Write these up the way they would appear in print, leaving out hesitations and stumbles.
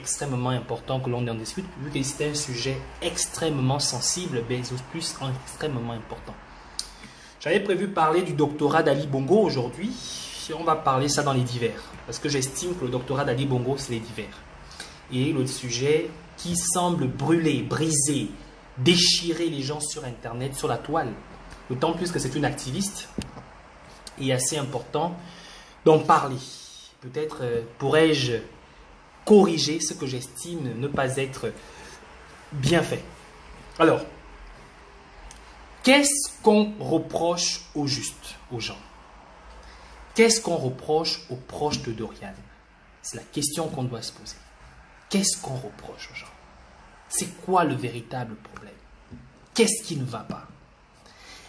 Extrêmement important que l'on en discute, vu que c'est un sujet extrêmement sensible, mais plus extrêmement important. J'avais prévu parler du doctorat d'Ali Bongo aujourd'hui. On va parler ça dans les divers, parce que j'estime que le doctorat d'Ali Bongo, c'est les divers. Et le sujet qui semble brûler, briser, déchirer les gens sur Internet, sur la toile, d'autant plus que c'est une activiste, et assez important d'en parler. Peut-être pourrais-je corriger ce que j'estime ne pas être bien fait. Alors, qu'est-ce qu'on reproche au juste, aux gens? Qu'est-ce qu'on reproche aux proches de Doriane? C'est la question qu'on doit se poser. Qu'est-ce qu'on reproche aux gens? C'est quoi le véritable problème? Qu'est-ce qui ne va pas?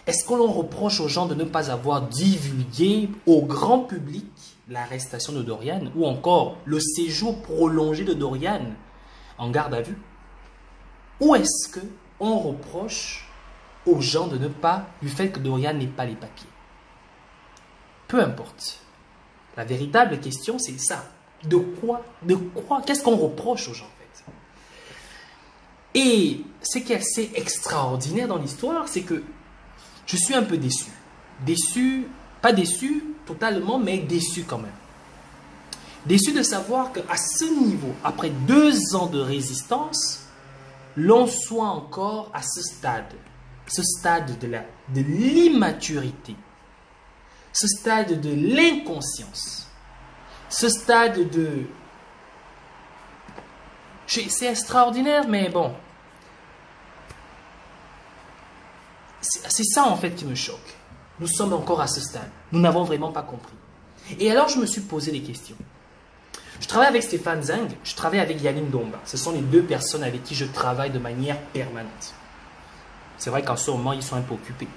Est-ce que l'on reproche aux gens de ne pas avoir divulgué au grand public l'arrestation de Doriane ou encore le séjour prolongé de Doriane en garde à vue? Ou est-ce qu'on reproche aux gens de ne pas, du fait que Doriane n'ait pas les papiers? Peu importe. La véritable question, c'est ça. De quoi, qu'est-ce qu'on reproche aux gens en fait? Et ce qui est assez extraordinaire dans l'histoire, c'est que je suis un peu déçu. Déçu, pas déçu totalement, mais déçu quand même. Déçu de savoir qu'à ce niveau, après 2 ans de résistance, l'on soit encore à ce stade de l'immaturité, ce stade de l'inconscience, ce stade de... C'est extraordinaire, mais bon. C'est ça en fait qui me choque. Nous sommes encore à ce stade. Nous n'avons vraiment pas compris. Et alors je me suis posé des questions. Je travaille avec Stéphane Zeng, je travaille avec Yannick Domba. Ce sont les 2 personnes avec qui je travaille de manière permanente. C'est vrai qu'en ce moment, ils sont un peu occupés.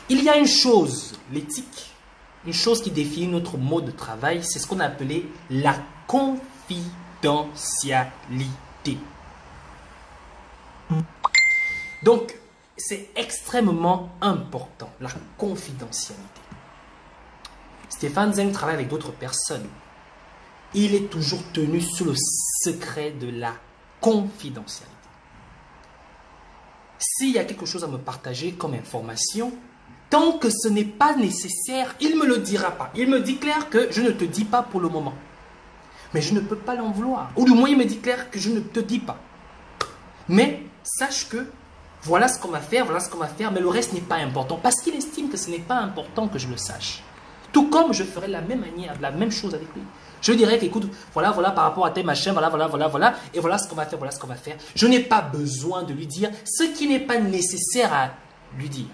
Il y a une chose, l'éthique, une chose qui définit notre mode de travail, c'est ce qu'on a appelé la confidentialité. Donc, c'est extrêmement important, la confidentialité. Stéphane Zeng travaille avec d'autres personnes. Il est toujours tenu sous le secret de la confidentialité. S'il y a quelque chose à me partager comme information, tant que ce n'est pas nécessaire, il ne me le dira pas. Il me dit clair que je ne te dis pas pour le moment. Mais je ne peux pas l'en vouloir. Ou du moins, il me dit clair que je ne te dis pas. Mais sache que voilà ce qu'on va faire, mais le reste n'est pas important. Parce qu'il estime que ce n'est pas important que je le sache. Tout comme je ferai la même chose avec lui. Je dirais qu'écoute, voilà par rapport à tes machins, voilà, et voilà ce qu'on va faire, Je n'ai pas besoin de lui dire ce qui n'est pas nécessaire à lui dire.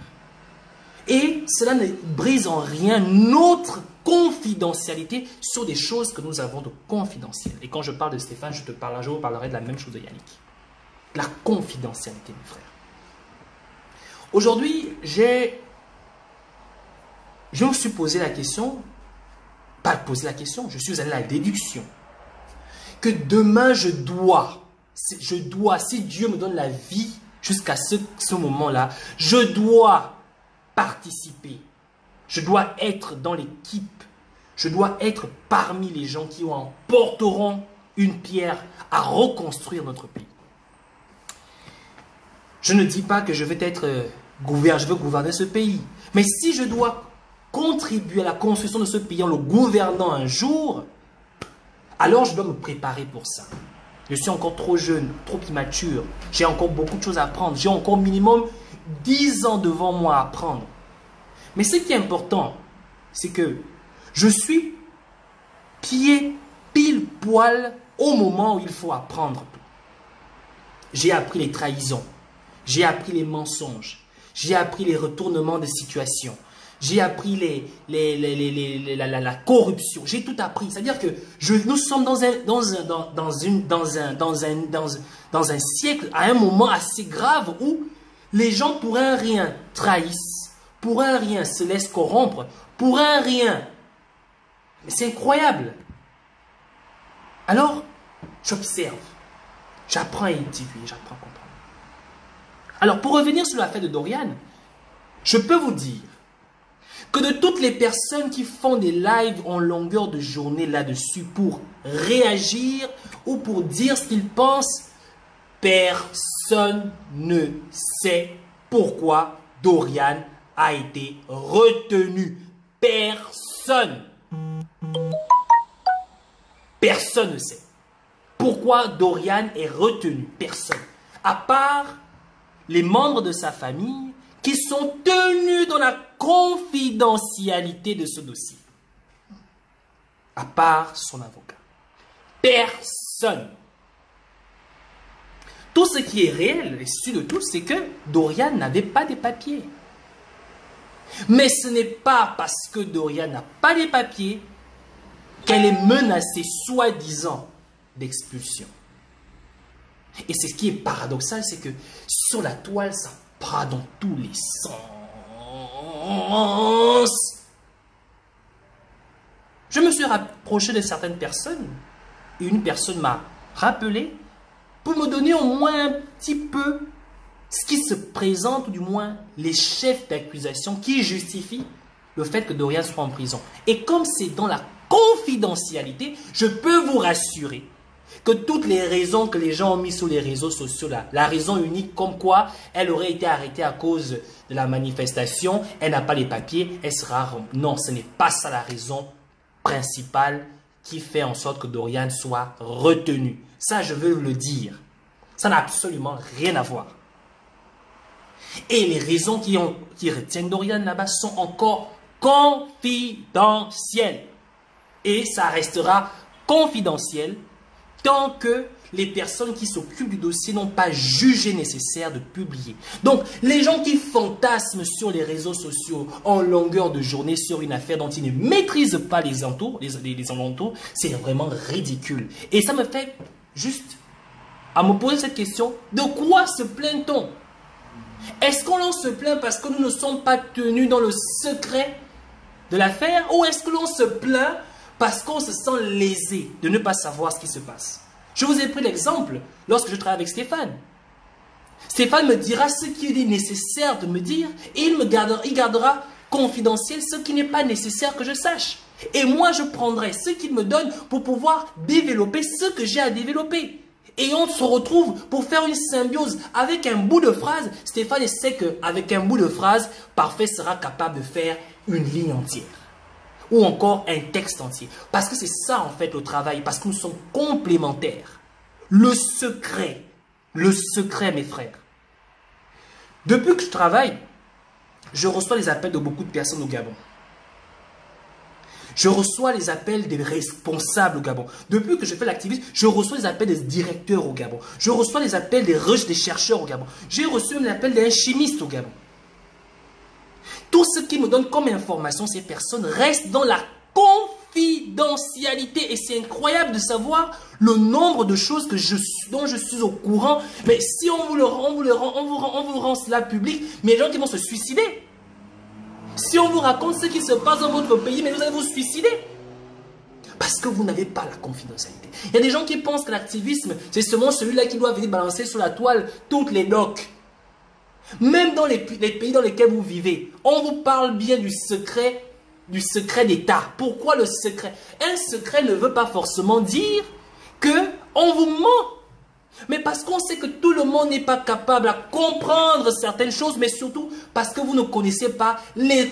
Et cela ne brise en rien notre confidentialité sur des choses que nous avons de confidentielles. Et quand je parle de Stéphane, je vous parlerai de la même chose de Yannick. La confidentialité, mes frères. Aujourd'hui, je me suis posé la question, je suis allé à la déduction, que demain je dois, si Dieu me donne la vie jusqu'à ce moment-là, je dois participer, je dois être dans l'équipe, je dois être parmi les gens qui emporteront une pierre à reconstruire notre pays. Je ne dis pas que je veux gouverner ce pays, mais si je dois contribuer à la construction de ce pays en le gouvernant un jour, alors je dois me préparer pour ça. Je suis encore trop jeune, trop immature. J'ai encore beaucoup de choses à apprendre. J'ai encore minimum 10 ans devant moi à apprendre. Mais ce qui est important, c'est que je suis pile poil au moment où il faut apprendre. J'ai appris les trahisons. J'ai appris les mensonges. J'ai appris les retournements de situation. J'ai appris la corruption. J'ai tout appris. C'est-à-dire que nous sommes dans un siècle, à un moment assez grave où les gens pour un rien trahissent, pour un rien se laissent corrompre, pour un rien. Mais c'est incroyable. Alors, j'observe. J'apprends à étudier, j'apprends à comprendre. Alors, pour revenir sur l'affaire de Doriane, je peux vous dire que de toutes les personnes qui font des lives en longueur de journée là-dessus pour réagir ou pour dire ce qu'ils pensent, personne ne sait pourquoi Dorian a été retenu. Personne. Personne ne sait. Pourquoi Dorian est retenu? Personne. À part les membres de sa famille qui sont tenus dans la confidentialité de ce dossier. À part son avocat. Personne. Tout ce qui est réel et su de tous, c'est que Dorian n'avait pas de papiers. Mais ce n'est pas parce que Dorian n'a pas les papiers qu'elle est menacée, soi-disant, d'expulsion. Et c'est ce qui est paradoxal, c'est que sur la toile, ça part dans tous les sens. Je me suis rapproché de certaines personnes, et une personne m'a rappelé pour me donner au moins un petit peu ce qui se présente, ou du moins les chefs d'accusation qui justifient le fait que Dorian soit en prison. Et comme c'est dans la confidentialité, je peux vous rassurer que toutes les raisons que les gens ont mis sur les réseaux sociaux, la raison unique comme quoi elle aurait été arrêtée à cause de la manifestation, elle n'a pas les papiers, elle sera... Non, ce n'est pas ça la raison principale qui fait en sorte que Dorian soit retenu. Ça, je veux le dire. Ça n'a absolument rien à voir. Et les raisons qui retiennent Dorian là-bas sont encore confidentielles. Et ça restera confidentiel tant que les personnes qui s'occupent du dossier n'ont pas jugé nécessaire de publier. Donc, les gens qui fantasment sur les réseaux sociaux en longueur de journée sur une affaire dont ils ne maîtrisent pas les alentours, c'est vraiment ridicule. Et ça me fait juste à me poser cette question, de quoi se plaint-on? Est-ce qu'on l'on se plaint parce que nous ne sommes pas tenus dans le secret de l'affaire, ou est-ce que l'on se plaint parce qu'on se sent lésé de ne pas savoir ce qui se passe? Je vous ai pris l'exemple lorsque je travaille avec Stéphane. Stéphane me dira ce qu'il est nécessaire de me dire et il gardera confidentiel ce qui n'est pas nécessaire que je sache. Et moi, je prendrai ce qu'il me donne pour pouvoir développer ce que j'ai à développer. Et on se retrouve pour faire une symbiose avec un bout de phrase. Stéphane sait qu'avec un bout de phrase, Parfait sera capable de faire une ligne entière. Ou encore un texte entier. Parce que c'est ça en fait le travail. Parce que nous sommes complémentaires. Le secret mes frères. Depuis que je travaille, je reçois les appels de beaucoup de personnes au Gabon. Je reçois les appels des responsables au Gabon. Depuis que je fais l'activisme, je reçois les appels des directeurs au Gabon. Je reçois les appels des chercheurs au Gabon. J'ai reçu l'appel d'un chimiste au Gabon. Tout ce qui me donne comme information, ces personnes restent dans la confidentialité. Et c'est incroyable de savoir le nombre de choses dont je suis au courant. Mais si on vous rend cela public, mais les gens qui vont se suicider. Si on vous raconte ce qui se passe dans votre pays, mais vous allez vous suicider. Parce que vous n'avez pas la confidentialité. Il y a des gens qui pensent que l'activisme, c'est seulement celui-là qui doit venir balancer sur la toile toutes les docs. Même dans les pays dans lesquels vous vivez, on vous parle bien du secret d'État. Pourquoi le secret? Un secret ne veut pas forcément dire qu'on vous ment. Mais parce qu'on sait que tout le monde n'est pas capable à comprendre certaines choses, mais surtout parce que vous ne connaissez pas les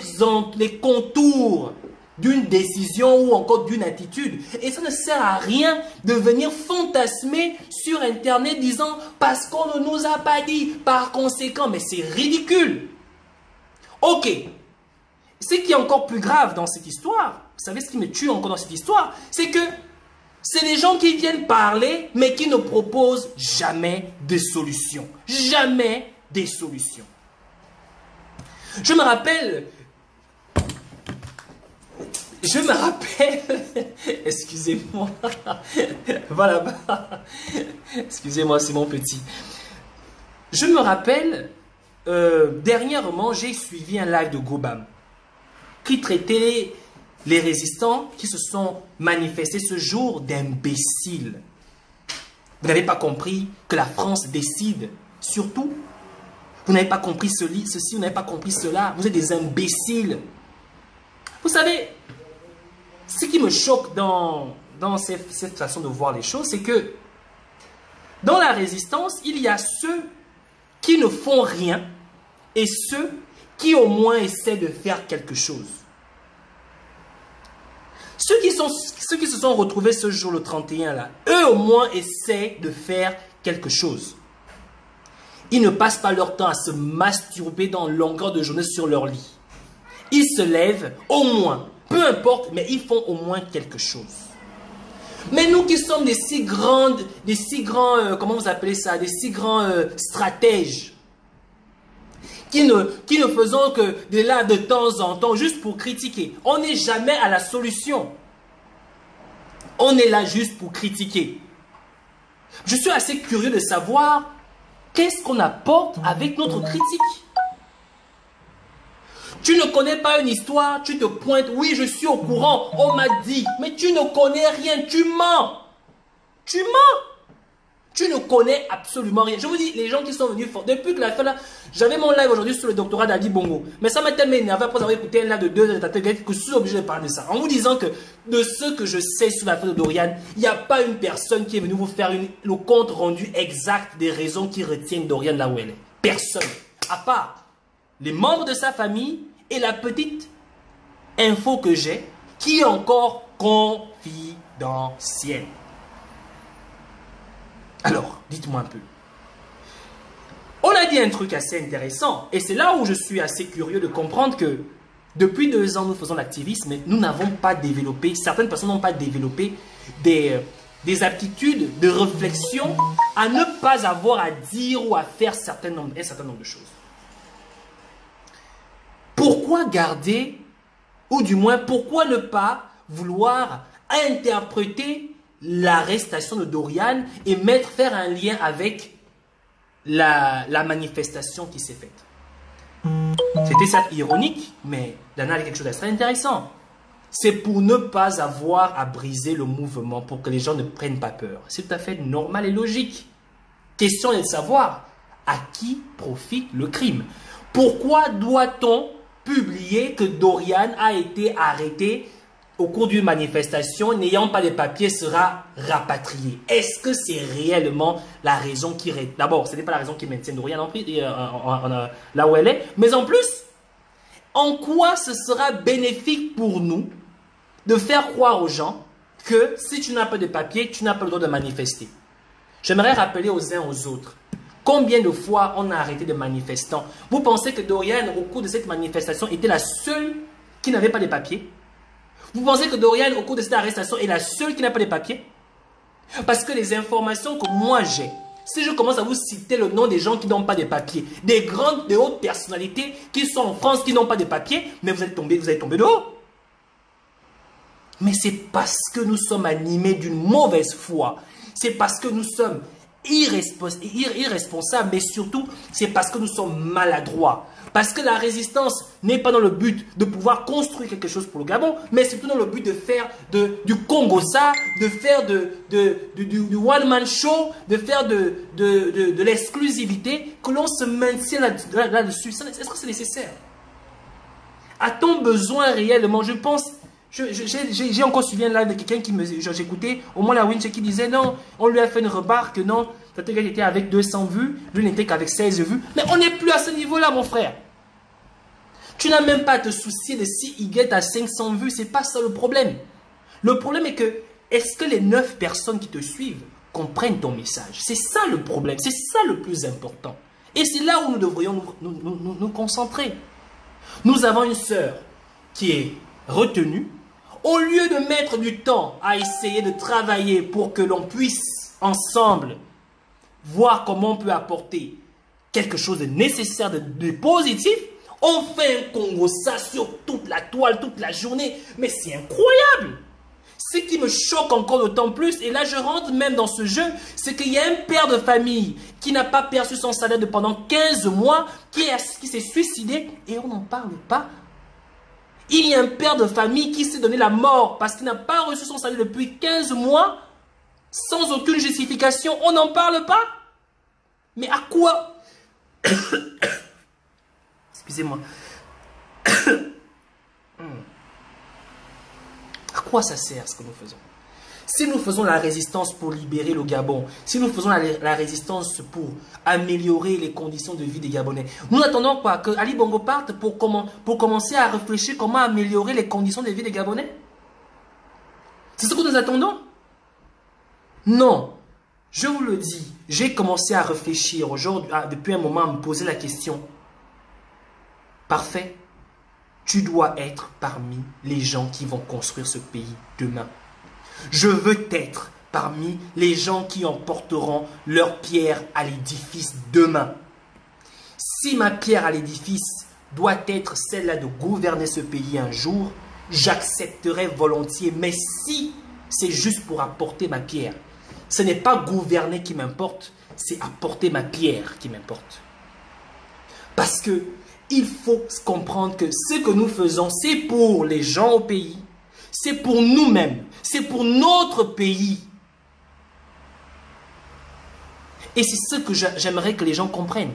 contours d'une décision ou encore d'une attitude. Et ça ne sert à rien de venir fantasmer sur Internet disant « parce qu'on ne nous a pas dit, par conséquent », mais c'est ridicule. Ok, ce qui est encore plus grave dans cette histoire, vous savez ce qui me tue encore dans cette histoire, c'est que c'est des gens qui viennent parler, mais qui ne proposent jamais de solution. Jamais des solutions. Je me rappelle, excusez-moi, voilà, excusez-moi, c'est mon petit. Je me rappelle, dernièrement, j'ai suivi un live de Gobam qui traitait les résistants qui se sont manifestés ce jour d'imbéciles. Vous n'avez pas compris que la France décide, surtout. Vous n'avez pas compris ceci, vous n'avez pas compris cela. Vous êtes des imbéciles. Vous savez, ce qui me choque dans cette façon de voir les choses, c'est que dans la résistance, il y a ceux qui ne font rien et ceux qui au moins essaient de faire quelque chose. Ceux qui se sont retrouvés ce jour, le 31, là, eux au moins essaient de faire quelque chose. Ils ne passent pas leur temps à se masturber dans longueur de journée sur leur lit. Ils se lèvent au moins, peu importe, mais ils font au moins quelque chose. Mais nous qui sommes des si grands, comment vous appelez ça, des si grands stratèges, qui ne faisons que de là de temps en temps, juste pour critiquer. On n'est jamais à la solution. On est là juste pour critiquer. Je suis assez curieux de savoir qu'est-ce qu'on apporte avec notre critique. Tu ne connais pas une histoire, tu te pointes, oui, je suis au courant, on m'a dit, mais tu ne connais rien, tu mens. Tu mens. Tu ne connais absolument rien. Je vous dis, les gens qui sont venus, depuis que la fin là, j'avais mon live aujourd'hui sur le doctorat d'Ali Bongo. Mais ça m'a tellement énervé après avoir écouté un live de 2 heures de Tate Gaël que je suis obligé de parler de ça. En vous disant que de ce que je sais sur la fin de Dorian, il n'y a pas une personne qui est venue vous faire le compte rendu exact des raisons qui retiennent Dorian là où elle est. Personne. À part les membres de sa famille et la petite info que j'ai qui est encore confidentielle. Alors, dites-moi un peu. On a dit un truc assez intéressant et c'est là où je suis assez curieux de comprendre que depuis 2 ans, nous faisons l'activisme mais nous n'avons pas développé, certaines personnes n'ont pas développé des aptitudes de réflexion à ne pas avoir à dire ou à faire un certain nombre de choses. Pourquoi garder, ou du moins pourquoi ne pas vouloir interpréter l'arrestation de Dorian et faire un lien avec la manifestation qui s'est faite. C'était certes ironique, mais Dana a quelque chose d'assez intéressant. C'est pour ne pas avoir à briser le mouvement, pour que les gens ne prennent pas peur. C'est tout à fait normal et logique. Question est de savoir à qui profite le crime. Pourquoi doit-on publier que Dorian a été arrêté au cours d'une manifestation, n'ayant pas les papiers, sera rapatrié? Est-ce que c'est réellement la raison qui... D'abord, ce n'est pas la raison qui maintient Dorian là où elle est, mais en plus, en quoi ce sera bénéfique pour nous de faire croire aux gens que si tu n'as pas de papiers, tu n'as pas le droit de manifester? J'aimerais rappeler aux uns aux autres, combien de fois on a arrêté des manifestants? Vous pensez que Dorian, au cours de cette manifestation, était la seule qui n'avait pas de papiers? Vous pensez que Dorian, au cours de cette arrestation, est la seule qui n'a pas de papiers? Parce que les informations que moi j'ai, si je commence à vous citer le nom des gens qui n'ont pas de papiers, des hautes personnalités qui sont en France, qui n'ont pas de papiers, mais vous allez tomber de haut. Mais c'est parce que nous sommes animés d'une mauvaise foi. C'est parce que nous sommes irresponsables, mais surtout, c'est parce que nous sommes maladroits. Parce que la résistance n'est pas dans le but de pouvoir construire quelque chose pour le Gabon, mais c'est plutôt dans le but de faire du Congo ça, de faire du one-man show, de faire de l'exclusivité, que l'on se maintient là-dessus. Est-ce que c'est nécessaire? A-t-on besoin réellement? Je pense... J'ai encore suivi un live de quelqu'un qui me... J'écoutais au moins la Winch qui disait non, on lui a fait une remarque, non, cet gars était avec 200 vues, lui n'était qu'avec 16 vues. Mais on n'est plus à ce niveau-là, mon frère. Tu n'as même pas à te soucier de si il guette à 500 vues, c'est pas ça le problème. Le problème est que, est-ce que les 9 personnes qui te suivent comprennent ton message? C'est ça le problème, c'est ça le plus important. Et c'est là où nous devrions nous concentrer. Nous avons une sœur qui est retenue. Au lieu de mettre du temps à essayer de travailler pour que l'on puisse ensemble voir comment on peut apporter quelque chose de nécessaire, de positif, on fait un Congo ça sur toute la toile, toute la journée. Mais c'est incroyable! Ce qui me choque encore d'autant plus, et là je rentre même dans ce jeu, c'est qu'il y a un père de famille qui n'a pas perçu son salaire pendant 15 mois, qui s'est suicidé, et on n'en parle pas. Il y a un père de famille qui s'est donné la mort parce qu'il n'a pas reçu son salaire depuis 15 mois, sans aucune justification. On n'en parle pas. Mais à quoi? Excusez-moi. quoi ça sert ce que nous faisons? Si nous faisons la résistance pour libérer le Gabon, si nous faisons la résistance pour améliorer les conditions de vie des Gabonais, nous attendons quoi? Que Ali Bongo parte pour commencer à réfléchir comment améliorer les conditions de vie des Gabonais? C'est ce que nous attendons? Non. Je vous le dis, j'ai commencé à réfléchir aujourd'hui, depuis un moment, à me poser la question. Parfait. Tu dois être parmi les gens qui vont construire ce pays demain. Je veux être parmi les gens qui emporteront leur pierre à l'édifice demain. Si ma pierre à l'édifice doit être celle-là de gouverner ce pays un jour, j'accepterai volontiers. Mais si c'est juste pour apporter ma pierre, ce n'est pas gouverner qui m'importe, c'est apporter ma pierre qui m'importe. Parce que il faut comprendre que ce que nous faisons, c'est pour les gens au pays, c'est pour nous-mêmes, c'est pour notre pays. Et c'est ce que j'aimerais que les gens comprennent.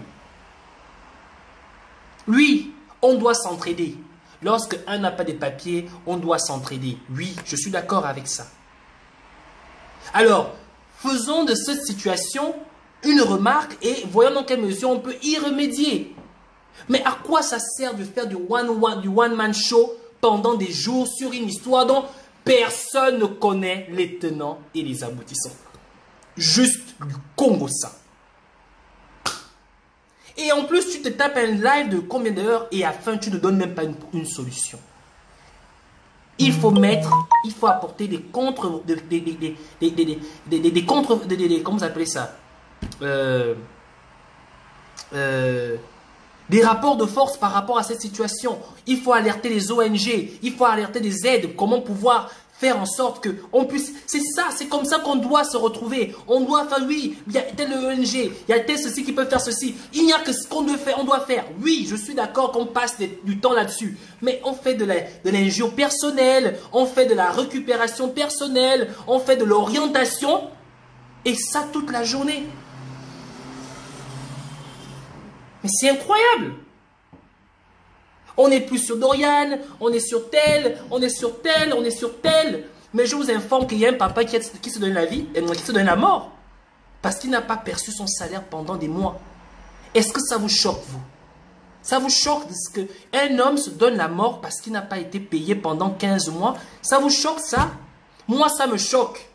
Oui, on doit s'entraider. Lorsque un n'a pas de papiers, on doit s'entraider. Oui, je suis d'accord avec ça. Alors, faisons de cette situation une remarque et voyons dans quelle mesure on peut y remédier. Mais à quoi ça sert de faire du one-man show pendant des jours sur une histoire dont personne ne connaît les tenants et les aboutissants? Juste du Congo ça. Et en plus, tu te tapes un live de combien d'heures et à la fin, tu ne donnes même pas une solution. Il faut apporter des contre, comment vous appelez ça? Des rapports de force par rapport à cette situation. Il faut alerter les ONG, il faut alerter des aides, comment pouvoir faire en sorte qu'on puisse... C'est ça, c'est comme ça qu'on doit se retrouver. On doit faire, oui, il y a tel ONG, il y a tel ceci qui peut faire ceci. Il n'y a que ce qu'on doit faire. Oui, je suis d'accord qu'on passe du temps là-dessus. Mais on fait de l'injure personnelle, on fait de la récupération personnelle, on fait de l'orientation. Et ça toute la journée. Mais c'est incroyable. On n'est plus sur Doriane, on est sur tel, on est sur tel, on est sur tel. Mais je vous informe qu'il y a un papa qui se donne la vie, et qui se donne la mort. Parce qu'il n'a pas perçu son salaire pendant des mois. Est-ce que ça vous choque, vous? Ça vous choque qu'un homme se donne la mort parce qu'il n'a pas été payé pendant 15 mois? Ça vous choque, ça? Moi, ça me choque.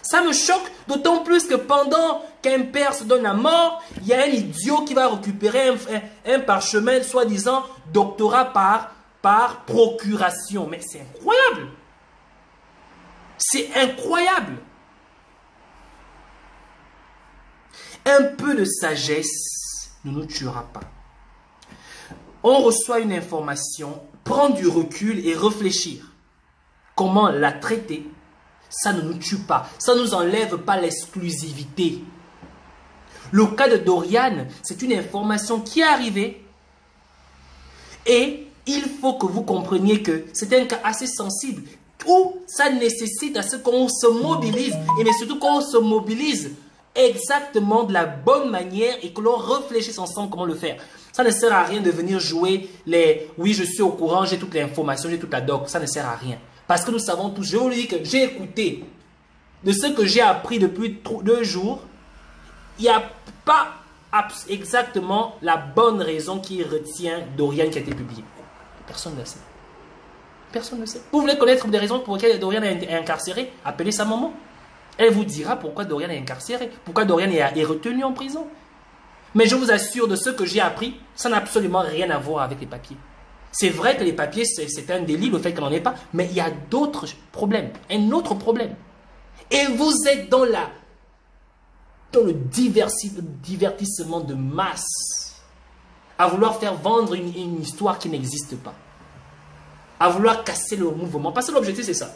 Ça me choque d'autant plus que pendant qu'un père se donne la mort, il y a un idiot qui va récupérer un parchemin, soi-disant doctorat par procuration. Mais c'est incroyable. C'est incroyable. Un peu de sagesse ne nous tuera pas. On reçoit une information, prendre du recul et réfléchir. Comment la traiter? Ça ne nous tue pas. Ça ne nous enlève pas l'exclusivité. Le cas de Doriane, c'est une information qui est arrivée. Et il faut que vous compreniez que c'est un cas assez sensible. Où ça nécessite à ce qu'on se mobilise. Et mais surtout qu'on se mobilise exactement de la bonne manière et que l'on réfléchisse ensemble comment le faire. Ça ne sert à rien de venir jouer les « oui, je suis au courant, j'ai toute l'information, j'ai toute la doc ». Ça ne sert à rien. Parce que nous savons tous, je vous le dis que j'ai écouté de ce que j'ai appris depuis 2 jours, il n'y a pas exactement la bonne raison qui retient Doriane qui a été publiée. Personne ne le sait. Personne ne le sait. Vous voulez connaître des raisons pour lesquelles Doriane est incarcérée? Appelez sa maman. Elle vous dira pourquoi Doriane est incarcérée, pourquoi Doriane est retenue en prison. Mais je vous assure, de ce que j'ai appris, ça n'a absolument rien à voir avec les papiers. C'est vrai que les papiers, c'est un délit, le fait qu'on n'en ait pas, mais il y a d'autres problèmes, un autre problème. Et vous êtes dans le divertissement de masse, à vouloir faire vendre une histoire qui n'existe pas, à vouloir casser le mouvement, parce que l'objectif c'est ça.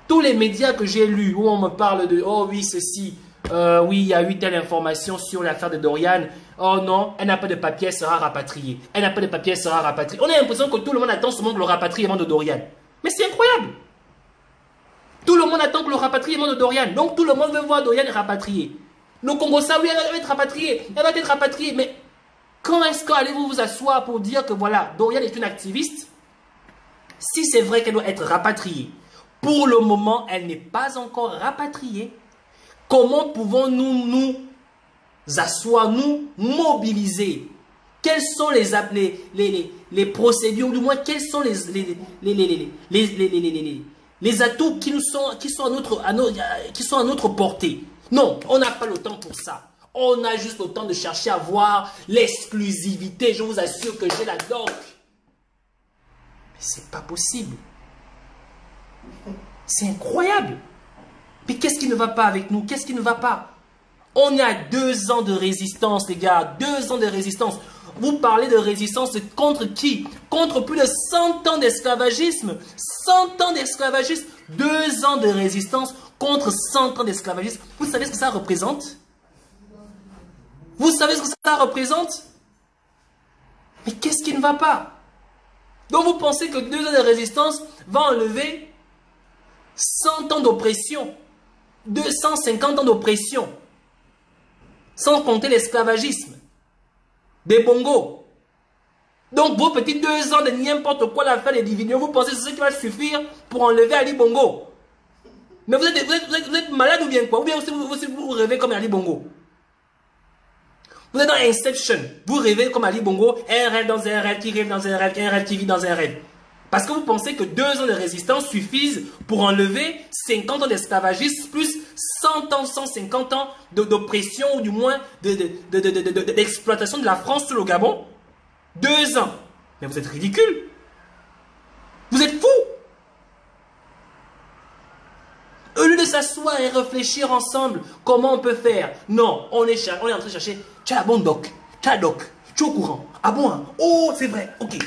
Tous les médias que j'ai lus, où on me parle de « oh oui, ceci », oui, il y a eu telle information sur l'affaire de Doriane. Oh non, elle n'a pas de papier, elle sera rapatriée. Elle n'a pas de papier, elle sera rapatriée. On a l'impression que tout le monde attend seulement le rapatriement de Doriane. Mais c'est incroyable. Tout le monde attend que le rapatriement de Doriane. Donc tout le monde veut voir Doriane rapatriée. Le Congo, ça, oui, elle va être rapatriée. Elle va être rapatriée. Mais quand est-ce qu'allez-vous vous asseoir pour dire que voilà, Doriane est une activiste? Si c'est vrai qu'elle doit être rapatriée, Pour le moment, elle n'est pas encore rapatriée. Comment pouvons-nous nous asseoir, nous mobiliser? Quelles sont les procédures, du moins quels sont les atouts qui sont à notre portée? Non, on n'a pas le temps pour ça. On a juste le temps de chercher à voir l'exclusivité. Je vous assure que j'ai la doc. Mais c'est pas possible. C'est incroyable. Mais qu'est-ce qui ne va pas avec nous? Qu'est-ce qui ne va pas? On est à 2 ans de résistance, les gars. 2 ans de résistance. Vous parlez de résistance contre qui? Contre plus de 100 ans d'esclavagisme. 100 ans d'esclavagisme. 2 ans de résistance contre 100 ans d'esclavagisme. Vous savez ce que ça représente? Vous savez ce que ça représente? Mais qu'est-ce qui ne va pas? Donc vous pensez que 2 ans de résistance va enlever 100 ans d'oppression, 250 ans d'oppression, sans compter l'esclavagisme, des bongos. Donc vos petits 2 ans de n'importe quoi l'affaire des divisions, vous pensez que c'est ce qui va suffire pour enlever Ali Bongo? Mais vous êtes malade ou bien quoi? Ou bien vous rêvez comme Ali Bongo? Vous êtes dans Inception, vous rêvez comme Ali Bongo, un rêve dans un rêve, qui rêve dans un rêve, un rêve qui vit dans un rêve. Parce que vous pensez que 2 ans de résistance suffisent pour enlever 50 ans d'esclavagisme plus 100 ans, 150 ans d'oppression ou du moins d'exploitation de la France sur le Gabon? 2 ans. Mais vous êtes ridicule. Vous êtes fou. Au lieu de s'asseoir et réfléchir ensemble, comment on peut faire? Non, on est en train de chercher. Tu as la bonne doc. Tu as la doc. Tu es au courant. Ah bon? Hein? Oh, c'est vrai. Ok.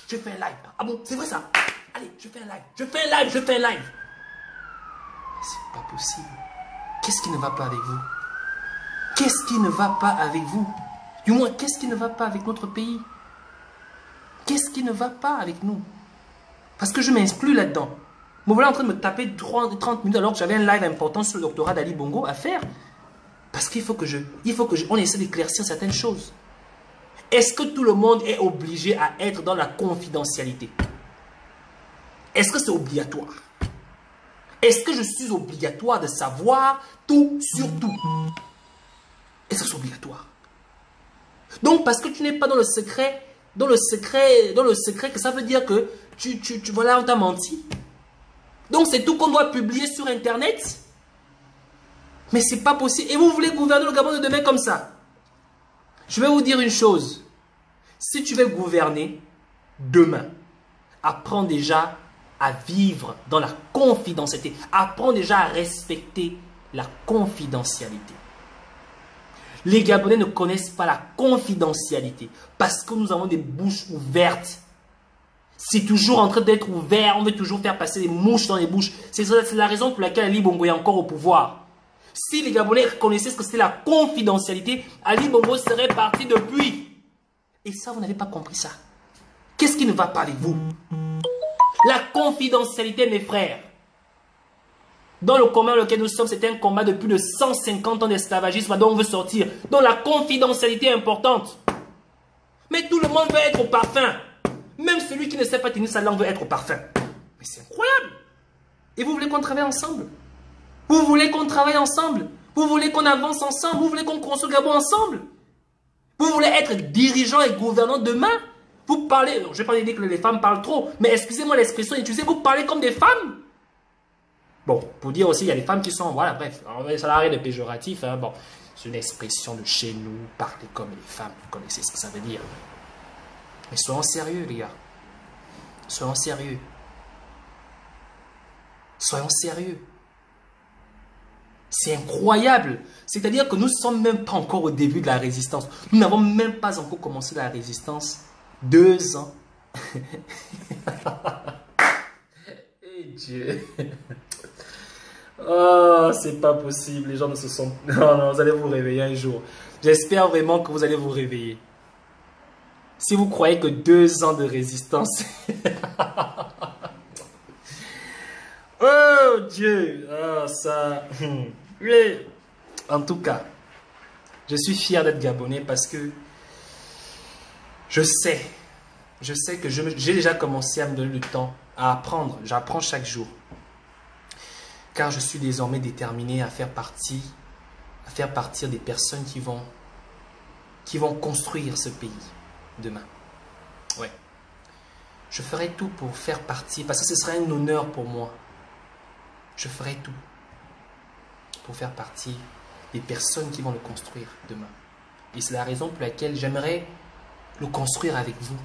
Je fais un live. Ah bon, c'est vrai ça? Allez, je fais un live. Je fais un live. Je fais un live. C'est pas possible. Qu'est-ce qui ne va pas avec vous? Qu'est-ce qui ne va pas avec vous? Du moins, qu'est-ce qui ne va pas avec notre pays? Qu'est-ce qui ne va pas avec nous? Parce que je m'inclus là-dedans. Me voilà en train de me taper 30 minutes alors que j'avais un live important sur le doctorat d'Ali Bongo à faire. Parce qu'il faut que on essaie d'éclaircir certaines choses. Est-ce que tout le monde est obligé à être dans la confidentialité? Est-ce que c'est obligatoire? Est-ce que je suis obligatoire de savoir tout sur tout? Est-ce que c'est obligatoire? Donc parce que tu n'es pas dans le secret, que ça veut dire que voilà, on t'a menti. Donc c'est tout qu'on doit publier sur Internet? Mais c'est pas possible. Et vous voulez gouverner le Gabon de demain comme ça? Je vais vous dire une chose. Si tu veux gouverner demain, apprends déjà à vivre dans la confidentialité. Apprends déjà à respecter la confidentialité. Les Gabonais ne connaissent pas la confidentialité parce que nous avons des bouches ouvertes. C'est toujours en train d'être ouvert. On veut toujours faire passer des mouches dans les bouches. C'est la raison pour laquelle Ali Bongo est encore au pouvoir. Si les Gabonais connaissaient ce que c'était la confidentialité, Ali Bongo serait parti depuis. Et ça, vous n'avez pas compris ça. Qu'est-ce qui ne va pas avec vous? La confidentialité, mes frères. Dans le combat dans lequel nous sommes, c'est un combat de plus de 150 ans d'esclavagisme dont on veut sortir. Donc la confidentialité est importante. Mais tout le monde veut être au parfum. Même celui qui ne sait pas tenir sa langue veut être au parfum. Mais c'est incroyable. Et vous voulez qu'on travaille ensemble? Vous voulez qu'on travaille ensemble? Vous voulez qu'on avance ensemble? Vous voulez qu'on construise le Gabon ensemble? Vous voulez être dirigeant et gouvernant demain? Vous parlez, je ne vais pas dire que les femmes parlent trop, mais excusez-moi l'expression utilisée, vous parlez comme des femmes? Bon, pour dire aussi, il y a des femmes qui sont, voilà, bref, ça n'a rien de péjoratif, hein, bon, c'est une expression de chez nous, parler comme les femmes, vous connaissez ce que ça veut dire. Mais soyons sérieux, les gars. Soyons sérieux. Soyons sérieux. C'est incroyable. C'est-à-dire que nous ne sommes même pas encore au début de la résistance. Nous n'avons même pas encore commencé la résistance. 2 ans. Eh Dieu. Oh, c'est pas possible. Les gens ne se sont... Non, non, vous allez vous réveiller un jour. J'espère vraiment que vous allez vous réveiller. Si vous croyez que 2 ans de résistance... Oh Dieu. Oh, ça... Mais, en tout cas, je suis fier d'être Gabonais parce que je sais que j'ai déjà commencé à me donner le temps à apprendre. J'apprends chaque jour. car je suis désormais déterminé à faire partir des personnes qui vont construire ce pays demain. Ouais. Je ferai tout pour faire partie, parce que ce serait un honneur pour moi. Je ferai tout pour faire partie des personnes qui vont le construire demain. Et c'est la raison pour laquelle j'aimerais le construire avec vous.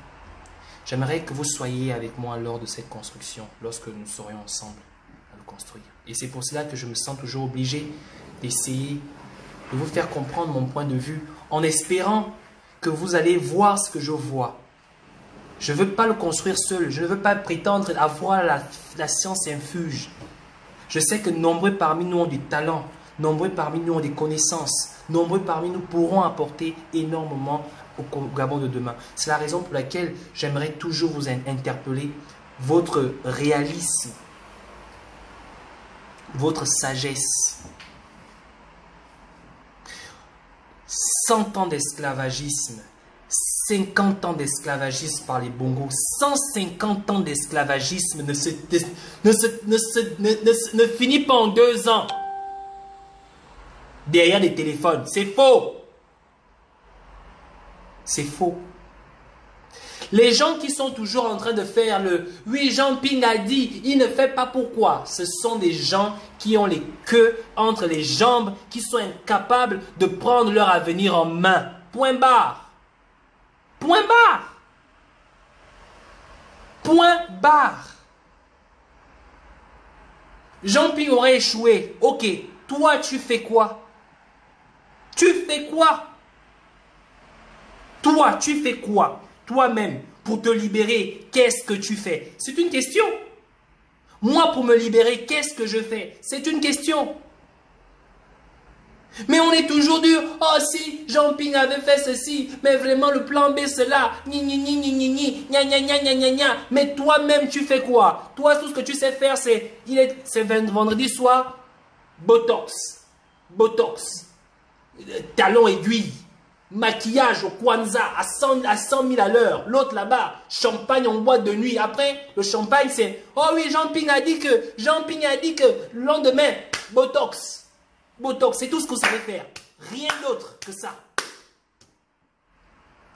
J'aimerais que vous soyez avec moi lors de cette construction, lorsque nous serions ensemble à le construire. Et c'est pour cela que je me sens toujours obligé d'essayer de vous faire comprendre mon point de vue, en espérant que vous allez voir ce que je vois. Je ne veux pas le construire seul, je ne veux pas prétendre avoir la science infuse. Je sais que nombreux parmi nous ont du talent, nombreux parmi nous ont des connaissances, nombreux parmi nous pourront apporter énormément au Gabon de demain. C'est la raison pour laquelle j'aimerais toujours vous interpeller, votre réalisme, votre sagesse. 100 ans d'esclavagisme, 50 ans d'esclavagisme par les Bongos, 150 ans d'esclavagisme ne finit pas en 2 ans derrière des téléphones. C'est faux. C'est faux. Les gens qui sont toujours en train de faire le « oui, Jean Ping a dit, il ne fait pas pourquoi », ce sont des gens qui ont les queues entre les jambes, qui sont incapables de prendre leur avenir en main. Point barre. Point barre. Point barre. Jean Ping aurait échoué. Ok, toi tu fais quoi? Tu fais quoi? Toi, tu fais quoi? Toi-même, pour te libérer, qu'est-ce que tu fais? C'est une question. Moi, pour me libérer, qu'est-ce que je fais? C'est une question. Mais on est toujours dur. Oh, si Jean Ping avait fait ceci, mais vraiment le plan B, cela. Ni, ni, ni, ni, ni, ni, gna, gna, gna, gna, gna, gna. Mais toi-même, tu fais quoi? Toi, tout ce que tu sais faire, c'est vendredi soir, Botox. Botox. Talon aiguille. Maquillage au Kwanzaa à 100 000 à l'heure. L'autre là-bas, champagne en boîte de nuit. Après, le champagne, c'est « Oh oui, Jean Ping a dit que le lendemain, Botox. » Botox, c'est tout ce que vous savez faire. Rien d'autre que ça.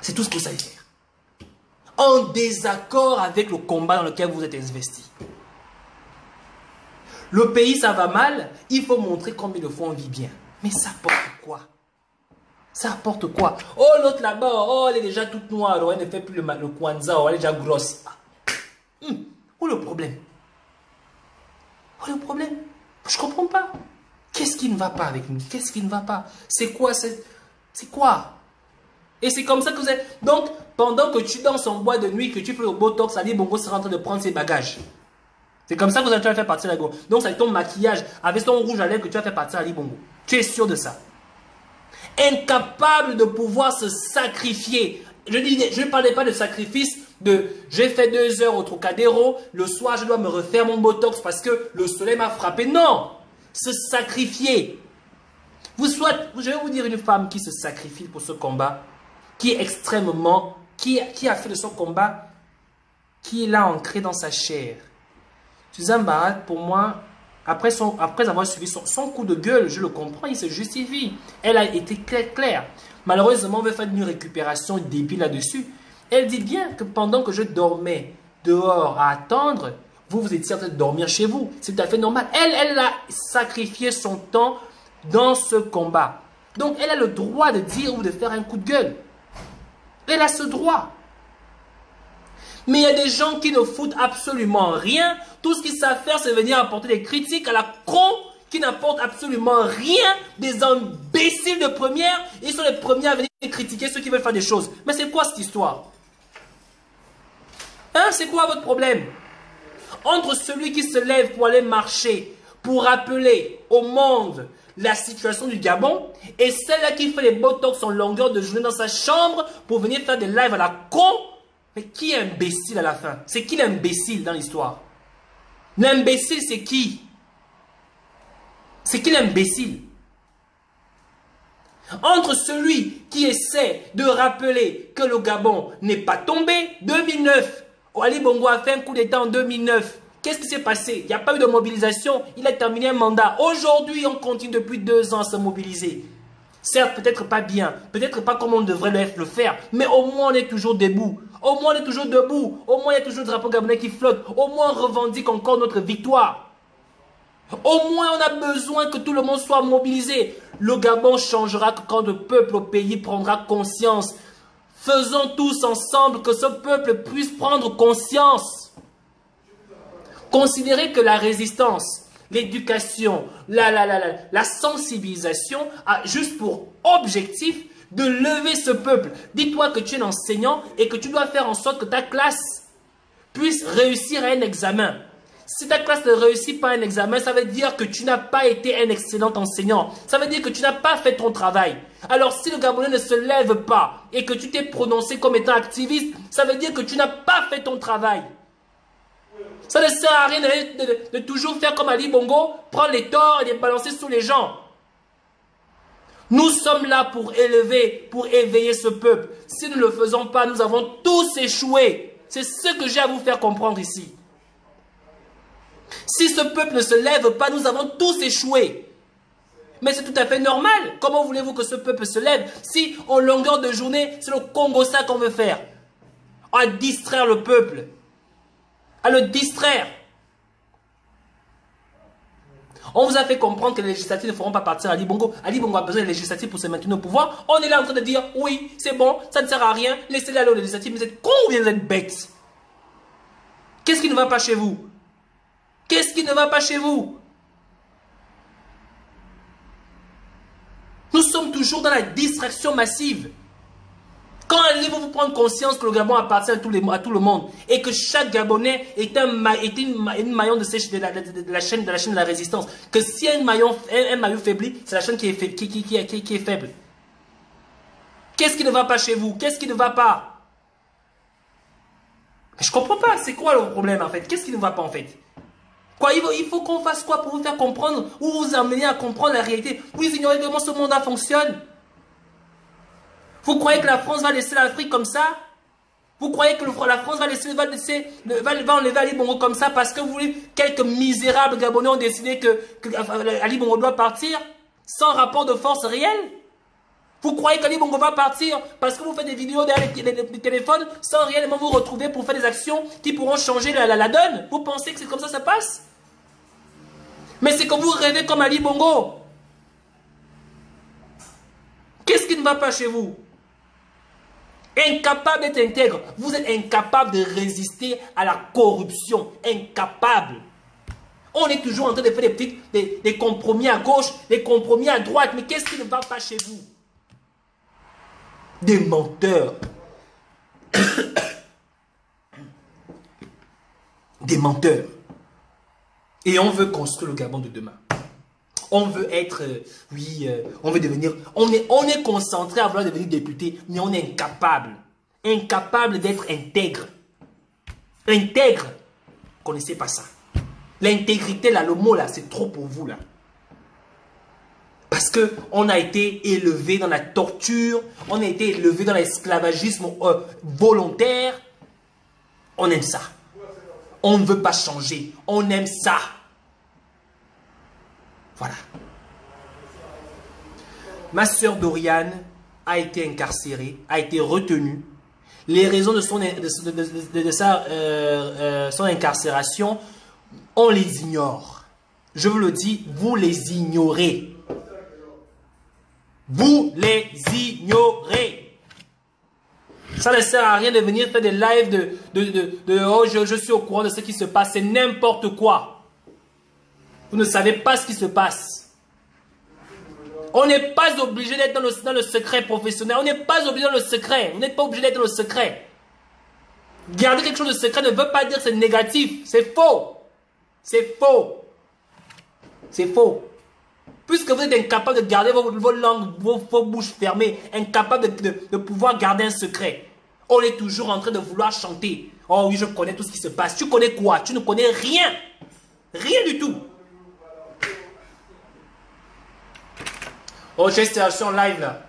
C'est tout ce que vous savez faire. En désaccord avec le combat dans lequel vous êtes investi. Le pays, ça va mal. Il faut montrer combien de fois on vit bien. Mais ça apporte quoi? Ça apporte quoi? Oh, l'autre là-bas, oh, elle est déjà toute noire, oh, elle ne fait plus le Kwanzaa, oh, elle est déjà grosse. Où est le problème? Où est le problème? Je ne comprends pas. Qu'est-ce qui ne va pas avec nous? Qu'est-ce qui ne va pas? C'est quoi? C'est quoi? Et c'est comme ça que vous êtes. Donc, pendant que tu danses en boîte de nuit, que tu fais le Botox, Ali Bongo sera en train de prendre ses bagages. C'est comme ça que vous êtes en train de faire partir la go. Donc, c'est avec ton maquillage, avec ton rouge à lèvres que tu vas faire partir Ali Bongo. Tu es sûr de ça? Incapable de pouvoir se sacrifier. Je ne parlais pas de sacrifice de j'ai fait 2 heures au Trocadéro, le soir je dois me refaire mon Botox parce que le soleil m'a frappé. Non! Se sacrifier. Je vais vous dire une femme qui se sacrifie pour ce combat, qui est extrêmement, qui a fait de son combat, qui l'a ancré dans sa chair. Suzanne Barat, pour moi, après avoir suivi son coup de gueule, je le comprends, il se justifie. Elle a été claire. Malheureusement, on veut faire une récupération débile là-dessus. Elle dit bien que pendant que je dormais dehors à attendre, vous étiez en train de dormir chez vous. C'est tout à fait normal. Elle a sacrifié son temps dans ce combat. Donc, elle a le droit de dire ou de faire un coup de gueule. Elle a ce droit. Mais il y a des gens qui ne foutent absolument rien. Tout ce qu'ils savent faire, c'est venir apporter des critiques à la con qui n'apportent absolument rien. Des imbéciles de première. Ils sont les premiers à venir critiquer ceux qui veulent faire des choses. Mais c'est quoi cette histoire? Hein, c'est quoi votre problème? Entre celui qui se lève pour aller marcher, pour rappeler au monde la situation du Gabon, et celle-là qui fait les botox en longueur de journée dans sa chambre pour venir faire des lives à la con. Mais qui est imbécile à la fin? C'est qui l'imbécile dans l'histoire? L'imbécile, c'est qui? C'est qui l'imbécile? Entre celui qui essaie de rappeler que le Gabon n'est pas tombé, 2009, Ali Bongo a fait un coup d'État en 2009, Qu'est-ce qui s'est passé? Il n'y a pas eu de mobilisation. Il a terminé un mandat. Aujourd'hui, on continue depuis 2 ans à se mobiliser. Certes, peut-être pas bien, peut-être pas comme on devrait le faire, mais au moins on est toujours debout. Au moins on est toujours debout. Au moins il y a toujours le drapeau gabonais qui flotte. Au moins on revendique encore notre victoire. Au moins on a besoin que tout le monde soit mobilisé. Le Gabon changera que quand le peuple au pays prendra conscience. Faisons tous ensemble que ce peuple puisse prendre conscience. Considérez que la résistance, l'éducation, la sensibilisation a juste pour objectif de lever ce peuple. Dis-toi que tu es un enseignant et que tu dois faire en sorte que ta classe puisse réussir à un examen. Si ta classe ne réussit pas à un examen, ça veut dire que tu n'as pas été un excellent enseignant. Ça veut dire que tu n'as pas fait ton travail. Alors si le Gabonais ne se lève pas et que tu t'es prononcé comme étant activiste, ça veut dire que tu n'as pas fait ton travail. Ça ne sert à rien de toujours faire comme Ali Bongo, prendre les torts et les balancer sous les gens. Nous sommes là pour élever, pour éveiller ce peuple. Si nous ne le faisons pas, nous avons tous échoué. C'est ce que j'ai à vous faire comprendre ici. Si ce peuple ne se lève pas, nous avons tous échoué. Mais c'est tout à fait normal. Comment voulez-vous que ce peuple se lève si en longueur de journée, c'est le Congo ça qu'on veut faire? À distraire le peuple. À le distraire. On vous a fait comprendre que les législatives ne feront pas partir Ali Bongo. Ali Bongo a besoin des législatives pour se maintenir au pouvoir. On est là en train de dire, oui, c'est bon, ça ne sert à rien, laissez-les aller aux législatives. Mais vous êtes con ou bien vous êtes bêtes? Qu'est-ce qui ne va pas chez vous? Qu'est-ce qui ne va pas chez vous? Nous sommes toujours dans la distraction massive. Quand allez-vous vous prendre conscience que le Gabon appartient à tout le monde et que chaque Gabonais est un maillon de la chaîne de la résistance, que si un maillon faiblit, c'est la chaîne qui est faible. Qu'est-ce qui ne va pas chez vous? Qu'est-ce qui ne va pas? Je ne comprends pas. C'est quoi le problème en fait? Qu'est-ce qui ne va pas en fait? Quoi, il faut qu'on fasse quoi pour vous faire comprendre ou vous amener à comprendre la réalité? Vous ignorez comment ce monde fonctionne? Vous croyez que la France va laisser l'Afrique comme ça? Vous croyez que la France va enlever Ali Bongo comme ça parce que vous voulez, quelques misérables Gabonais ont décidé que Ali Bongo doit partir sans rapport de force réel? Vous croyez qu'Ali Bongo va partir parce que vous faites des vidéos derrière les téléphones sans réellement vous retrouver pour faire des actions qui pourront changer la donne? Vous pensez que c'est comme ça que ça passe? Mais c'est que vous rêvez comme Ali Bongo. Qu'est-ce qui ne va pas chez vous? Incapable d'être intègre. Vous êtes incapable de résister à la corruption. Incapable. On est toujours en train de faire des compromis à gauche, des compromis à droite. Mais qu'est-ce qui ne va pas chez vous? Des menteurs. Des menteurs. Et on veut construire le Gabon de demain. On veut être, on veut devenir, on est concentré à vouloir devenir député, mais on est incapable. Incapable d'être intègre. Intègre. Vous ne connaissez pas ça. L'intégrité, là, le mot, là, c'est trop pour vous, là. Parce qu'on a été élevé dans la torture, on a été élevé dans l'esclavagisme volontaire. On aime ça. On ne veut pas changer. On aime ça. Voilà. Ma sœur Doriane a été incarcérée, a été retenue. Les raisons de son incarcération, on les ignore. Je vous le dis, vous les ignorez. Vous les ignorez. Ça ne sert à rien de venir faire des lives oh, je suis au courant de ce qui se passe. C'est n'importe quoi. Vous ne savez pas ce qui se passe. On n'est pas obligé d'être dans le secret professionnel. On n'est pas obligé dans le secret. Vous n'êtes pas obligé d'être dans le secret. Garder quelque chose de secret ne veut pas dire que c'est négatif. C'est faux. C'est faux. C'est faux. Puisque vous êtes incapable de garder vos langues, vos bouches fermées, incapable de pouvoir garder un secret. On est toujours en train de vouloir chanter. Oh oui, je connais tout ce qui se passe. Tu connais quoi? Tu ne connais rien. Rien du tout. Oh, j'ai installation live là.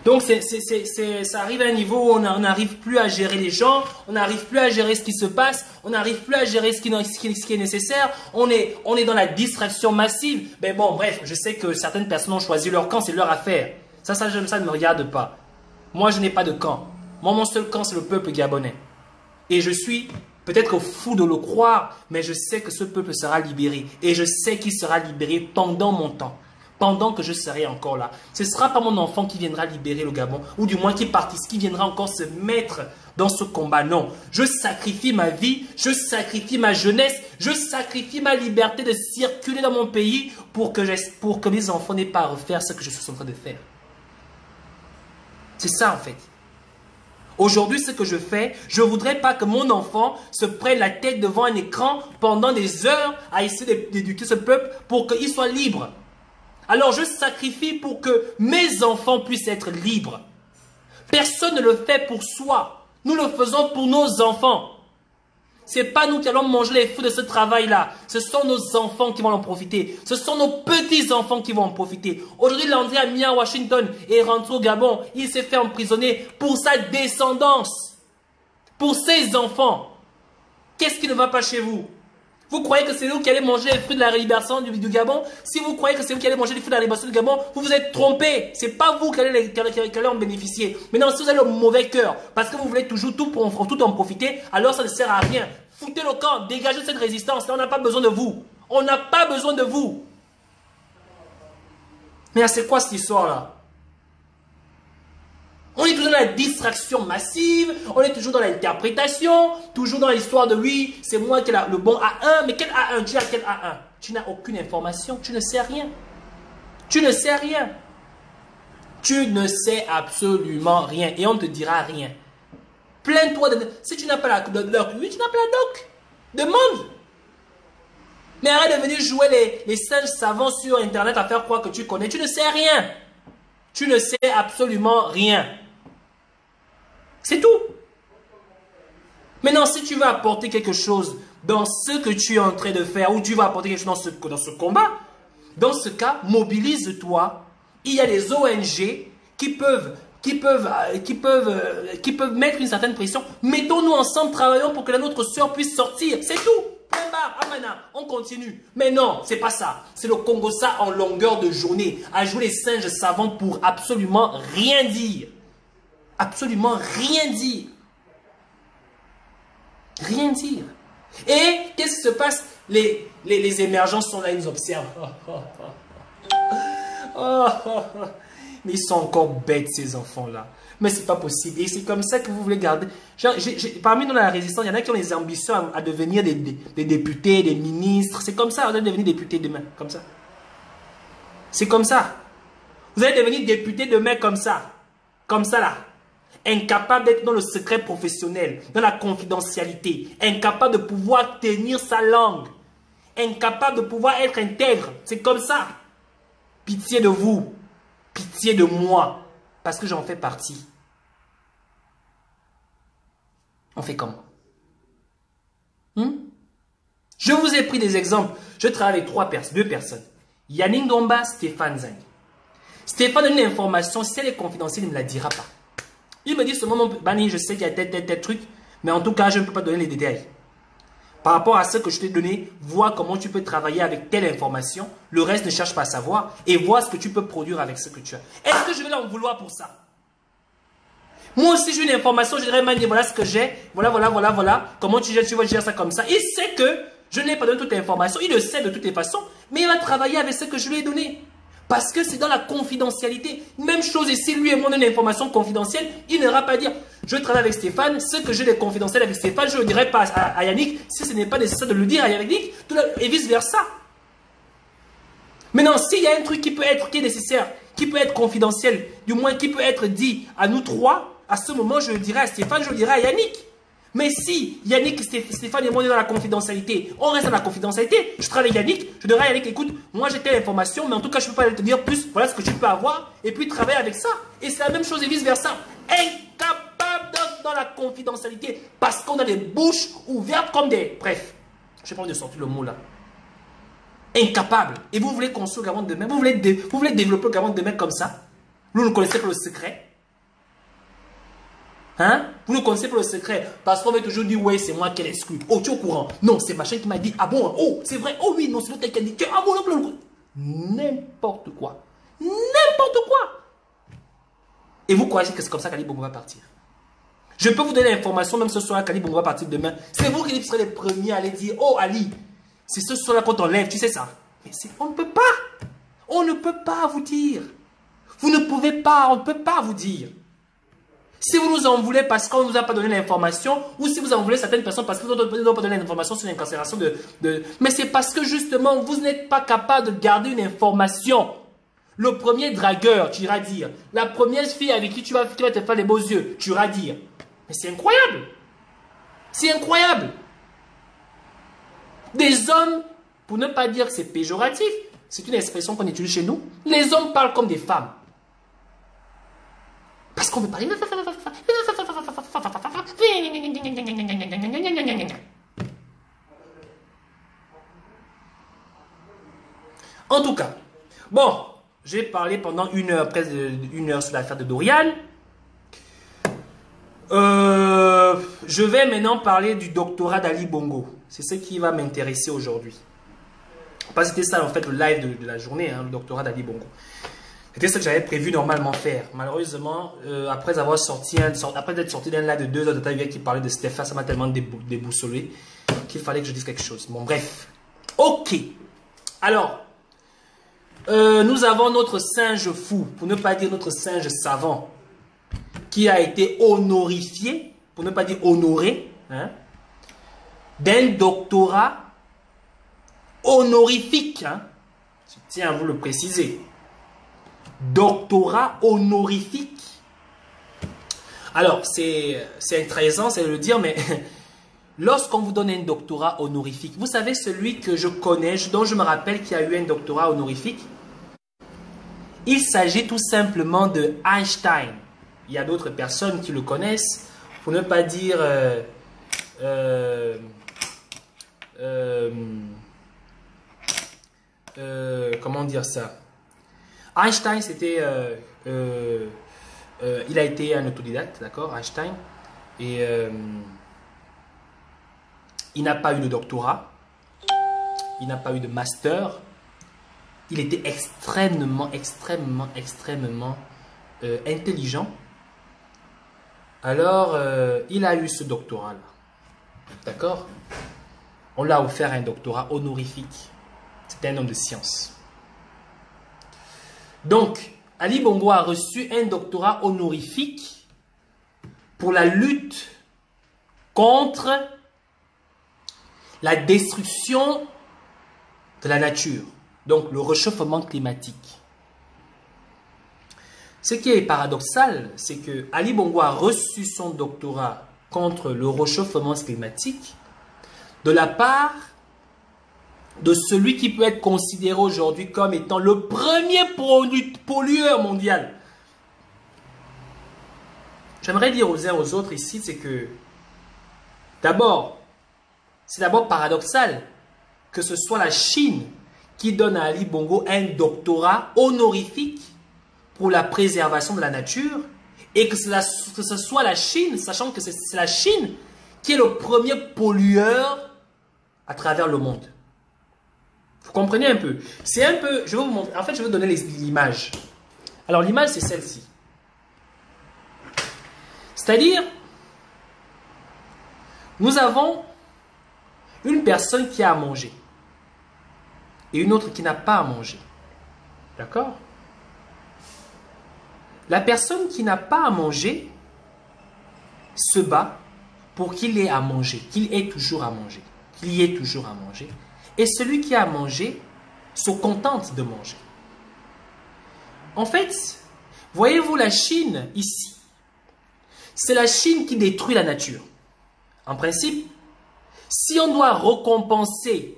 Donc, ça arrive à un niveau où on n'arrive plus à gérer les gens, on n'arrive plus à gérer ce qui se passe, on n'arrive plus à gérer ce qui est nécessaire, on est dans la distraction massive. Mais bon, bref, je sais que certaines personnes ont choisi leur camp, c'est leur affaire. Ça ne me regarde pas. Moi, je n'ai pas de camp. Moi, mon seul camp, c'est le peuple gabonais. Et je suis peut-être fou de le croire, mais je sais que ce peuple sera libéré. Et je sais qu'il sera libéré pendant mon temps. Pendant que je serai encore là. Ce ne sera pas mon enfant qui viendra libérer le Gabon, ou du moins qui viendra encore se mettre dans ce combat. Non, je sacrifie ma vie, je sacrifie ma jeunesse, je sacrifie ma liberté de circuler dans mon pays pour que mes enfants n'aient pas à refaire ce que je suis en train de faire. C'est ça en fait. Aujourd'hui, ce que je fais, je ne voudrais pas que mon enfant se prenne la tête devant un écran pendant des heures à essayer d'éduquer ce peuple pour qu'il soit libre. Alors je sacrifie pour que mes enfants puissent être libres. Personne ne le fait pour soi. Nous le faisons pour nos enfants. Ce n'est pas nous qui allons manger les fruits de ce travail-là. Ce sont nos enfants qui vont en profiter. Ce sont nos petits-enfants qui vont en profiter. Aujourd'hui, Landry a mis à Washington et est rentré au Gabon. Il s'est fait emprisonner pour sa descendance. Pour ses enfants. Qu'est-ce qui ne va pas chez vous? Vous croyez que c'est nous qui allons manger les fruits de la libération du Gabon? Si vous croyez que c'est vous qui allez manger les fruits de la libération du Gabon, vous vous êtes trompé. Ce n'est pas vous qui allez en bénéficier. Maintenant, si vous avez le mauvais cœur, parce que vous voulez toujours tout en profiter, alors ça ne sert à rien. Foutez le camp, dégagez cette résistance. Là, on n'a pas besoin de vous. On n'a pas besoin de vous. Mais c'est quoi cette histoire-là? On est toujours dans la distraction massive, on est toujours dans l'interprétation, toujours dans l'histoire de oui, c'est moi qui ai le bon A1, mais quel A1? Tu as quel A1? Tu n'as aucune information, tu ne sais rien. Tu ne sais rien. Tu ne sais absolument rien et on ne te dira rien. Plains-toi de... Si tu n'as pas la doc, oui, tu n'as pas la doc. Demande. Mais arrête de venir jouer les singes savants sur Internet à faire croire que tu connais. Tu ne sais rien. Tu ne sais absolument rien. C'est tout. Maintenant, si tu veux apporter quelque chose dans ce que tu es en train de faire, ou tu vas apporter quelque chose dans ce combat, dans ce cas, mobilise-toi. Il y a des ONG qui peuvent mettre une certaine pression. Mettons-nous ensemble, travaillons pour que la nôtre sœur puisse sortir. C'est tout. Point barre, amana, on continue. Mais non, c'est pas ça. C'est le Congo ça en longueur de journée, à jouer les singes savants pour absolument rien dire. Absolument rien dire. Rien dire. Et qu'est-ce qui se passe? Les émergents sont là, ils nous observent. Mais ils sont encore bêtes, ces enfants-là. Mais c'est pas possible. Et c'est comme ça que vous voulez garder. Parmi nous, dans la résistance, il y en a qui ont des ambitions à devenir des députés, des ministres. C'est comme ça, vous allez devenir député demain. Comme ça. C'est comme ça. Vous allez devenir député demain comme ça. Comme ça, là. Incapable d'être dans le secret professionnel, dans la confidentialité. Incapable de pouvoir tenir sa langue. Incapable de pouvoir être intègre. C'est comme ça. Pitié de vous. Pitié de moi. Parce que j'en fais partie. On fait comment? Je vous ai pris des exemples. Je travaille avec deux personnes. Yannick Domba, Stéphane Zang. Stéphane donne une information. Si elle est confidentielle, il ne me la dira pas. Il me dit seulement, Bani, je sais qu'il y a tel truc, mais en tout cas, je ne peux pas donner les détails. Par rapport à ce que je t'ai donné, vois comment tu peux travailler avec telle information. Le reste, ne cherche pas à savoir et vois ce que tu peux produire avec ce que tu as. Est-ce que je vais leur vouloir pour ça? Moi aussi, j'ai une information, je dirais, Mani, voilà ce que j'ai, voilà. Comment tu vas gérer ça comme ça? Il sait que je n'ai pas donné toute l'information, il le sait de toutes les façons, mais il va travailler avec ce que je lui ai donné. Parce que c'est dans la confidentialité. Même chose ici, lui et moi, on a une information confidentielle, il n'ira pas dire, je travaille avec Stéphane, ce que j'ai de confidentiel avec Stéphane, je ne le dirai pas à Yannick, si ce n'est pas nécessaire de le dire à Yannick, et vice versa. Maintenant, s'il y a un truc qui est nécessaire, qui peut être confidentiel, du moins qui peut être dit à nous trois, à ce moment, je le dirai à Stéphane, je le dirai à Yannick. Mais si Yannick, Stéphane et moi on est dans la confidentialité, on reste dans la confidentialité, je travaille avec Yannick, je dirai à Yannick, écoute, moi j'ai telle information, mais en tout cas je ne peux pas te dire plus, voilà ce que tu peux avoir, et puis travailler avec ça. Et c'est la même chose et vice versa. Incapable d'être dans la confidentialité, parce qu'on a des bouches ouvertes comme des... Bref, je n'ai pas envie de sortir le mot là. Incapable. Et vous voulez construire le Gabon de demain, vous voulez développer le Gabon de demain comme ça. Vous ne connaissez pas le secret. Hein? Vous le connaissez pour le secret. Parce qu'on veut toujours dire, ouais, c'est moi qui l'exclut. Oh, tu es au courant? Non, c'est machin qui m'a dit, ah bon, oh, c'est vrai, oh oui, non, c'est l'autre qui a dit, ah bon, non. N'importe quoi. N'importe quoi. Et vous croyez que c'est comme ça qu'Ali Bongo va partir? Je peux vous donner l'information, même ce soir, qu'Ali Bongo va partir demain. C'est vous qui serez les premiers à aller dire, oh Ali, c'est ce soir-là qu'on t'enlève, tu sais ça. Mais on ne peut pas. On ne peut pas vous dire. Vous ne pouvez pas, on ne peut pas vous dire. Si vous nous en voulez parce qu'on ne vous a pas donné l'information, ou si vous en voulez certaines personnes parce que vous n'avez pas donné l'information sur l'incarcération de... Mais c'est parce que justement, vous n'êtes pas capable de garder une information. Le premier dragueur, tu iras dire. La première fille avec qui tu vas te faire les beaux yeux, tu iras dire. Mais c'est incroyable. C'est incroyable. Des hommes, pour ne pas dire que c'est péjoratif, c'est une expression qu'on utilise chez nous, les hommes parlent comme des femmes. Parce qu'on veut parler. En tout cas, bon, j'ai parlé pendant une heure, presque une heure sur l'affaire de Dorian. Je vais maintenant parler du doctorat d'Ali Bongo. C'est ce qui va m'intéresser aujourd'hui. Parce que c'était ça en fait le live de la journée, hein, le doctorat d'Ali Bongo. C'était ce que j'avais prévu normalement faire. Malheureusement, après être sorti d'un live de 2 heures de temps qui parlait de Stéphane, ça m'a tellement déboussolé qu'il fallait que je dise quelque chose. Bon, bref. Ok. Alors, nous avons notre singe fou, pour ne pas dire notre singe savant, qui a été honorifié, pour ne pas dire honoré, hein, d'un doctorat honorifique. Hein. Je tiens à vous le préciser. Doctorat honorifique. Alors, c'est intéressant, c'est de le dire, mais lorsqu'on vous donne un doctorat honorifique, vous savez, celui que je connais, dont je me rappelle qui a eu un doctorat honorifique, il s'agit tout simplement de Einstein. Il y a d'autres personnes qui le connaissent, pour ne pas dire... comment dire ça? Einstein, c'était... il a été un autodidacte, d'accord, Einstein. Et il n'a pas eu de doctorat. Il n'a pas eu de master. Il était extrêmement intelligent. Alors, il a eu ce doctorat-là. D'accord? On l'a offert un doctorat honorifique. C'était un homme de science. Donc, Ali Bongo a reçu un doctorat honorifique pour la lutte contre la destruction de la nature. Donc, le réchauffement climatique. Ce qui est paradoxal, c'est que Ali Bongo a reçu son doctorat contre le réchauffement climatique de la part de celui qui peut être considéré aujourd'hui comme étant le premier pollueur mondial. J'aimerais dire aux uns aux autres ici, c'est que c'est d'abord paradoxal que ce soit la Chine qui donne à Ali Bongo un doctorat honorifique pour la préservation de la nature et que ce soit la Chine, sachant que c'est la Chine qui est le premier pollueur à travers le monde. Vous comprenez un peu? C'est un peu, je vais vous montrer, en fait je vais vous donner l'image. Alors l'image c'est celle-ci. C'est-à-dire, nous avons une personne qui a à manger et une autre qui n'a pas à manger. D'accord? La personne qui n'a pas à manger se bat pour qu'il ait à manger, qu'il ait toujours à manger, qu'il y ait toujours à manger. Et celui qui a à manger se contente de manger. En fait, voyez-vous la Chine ici, c'est la Chine qui détruit la nature. En principe, si on doit récompenser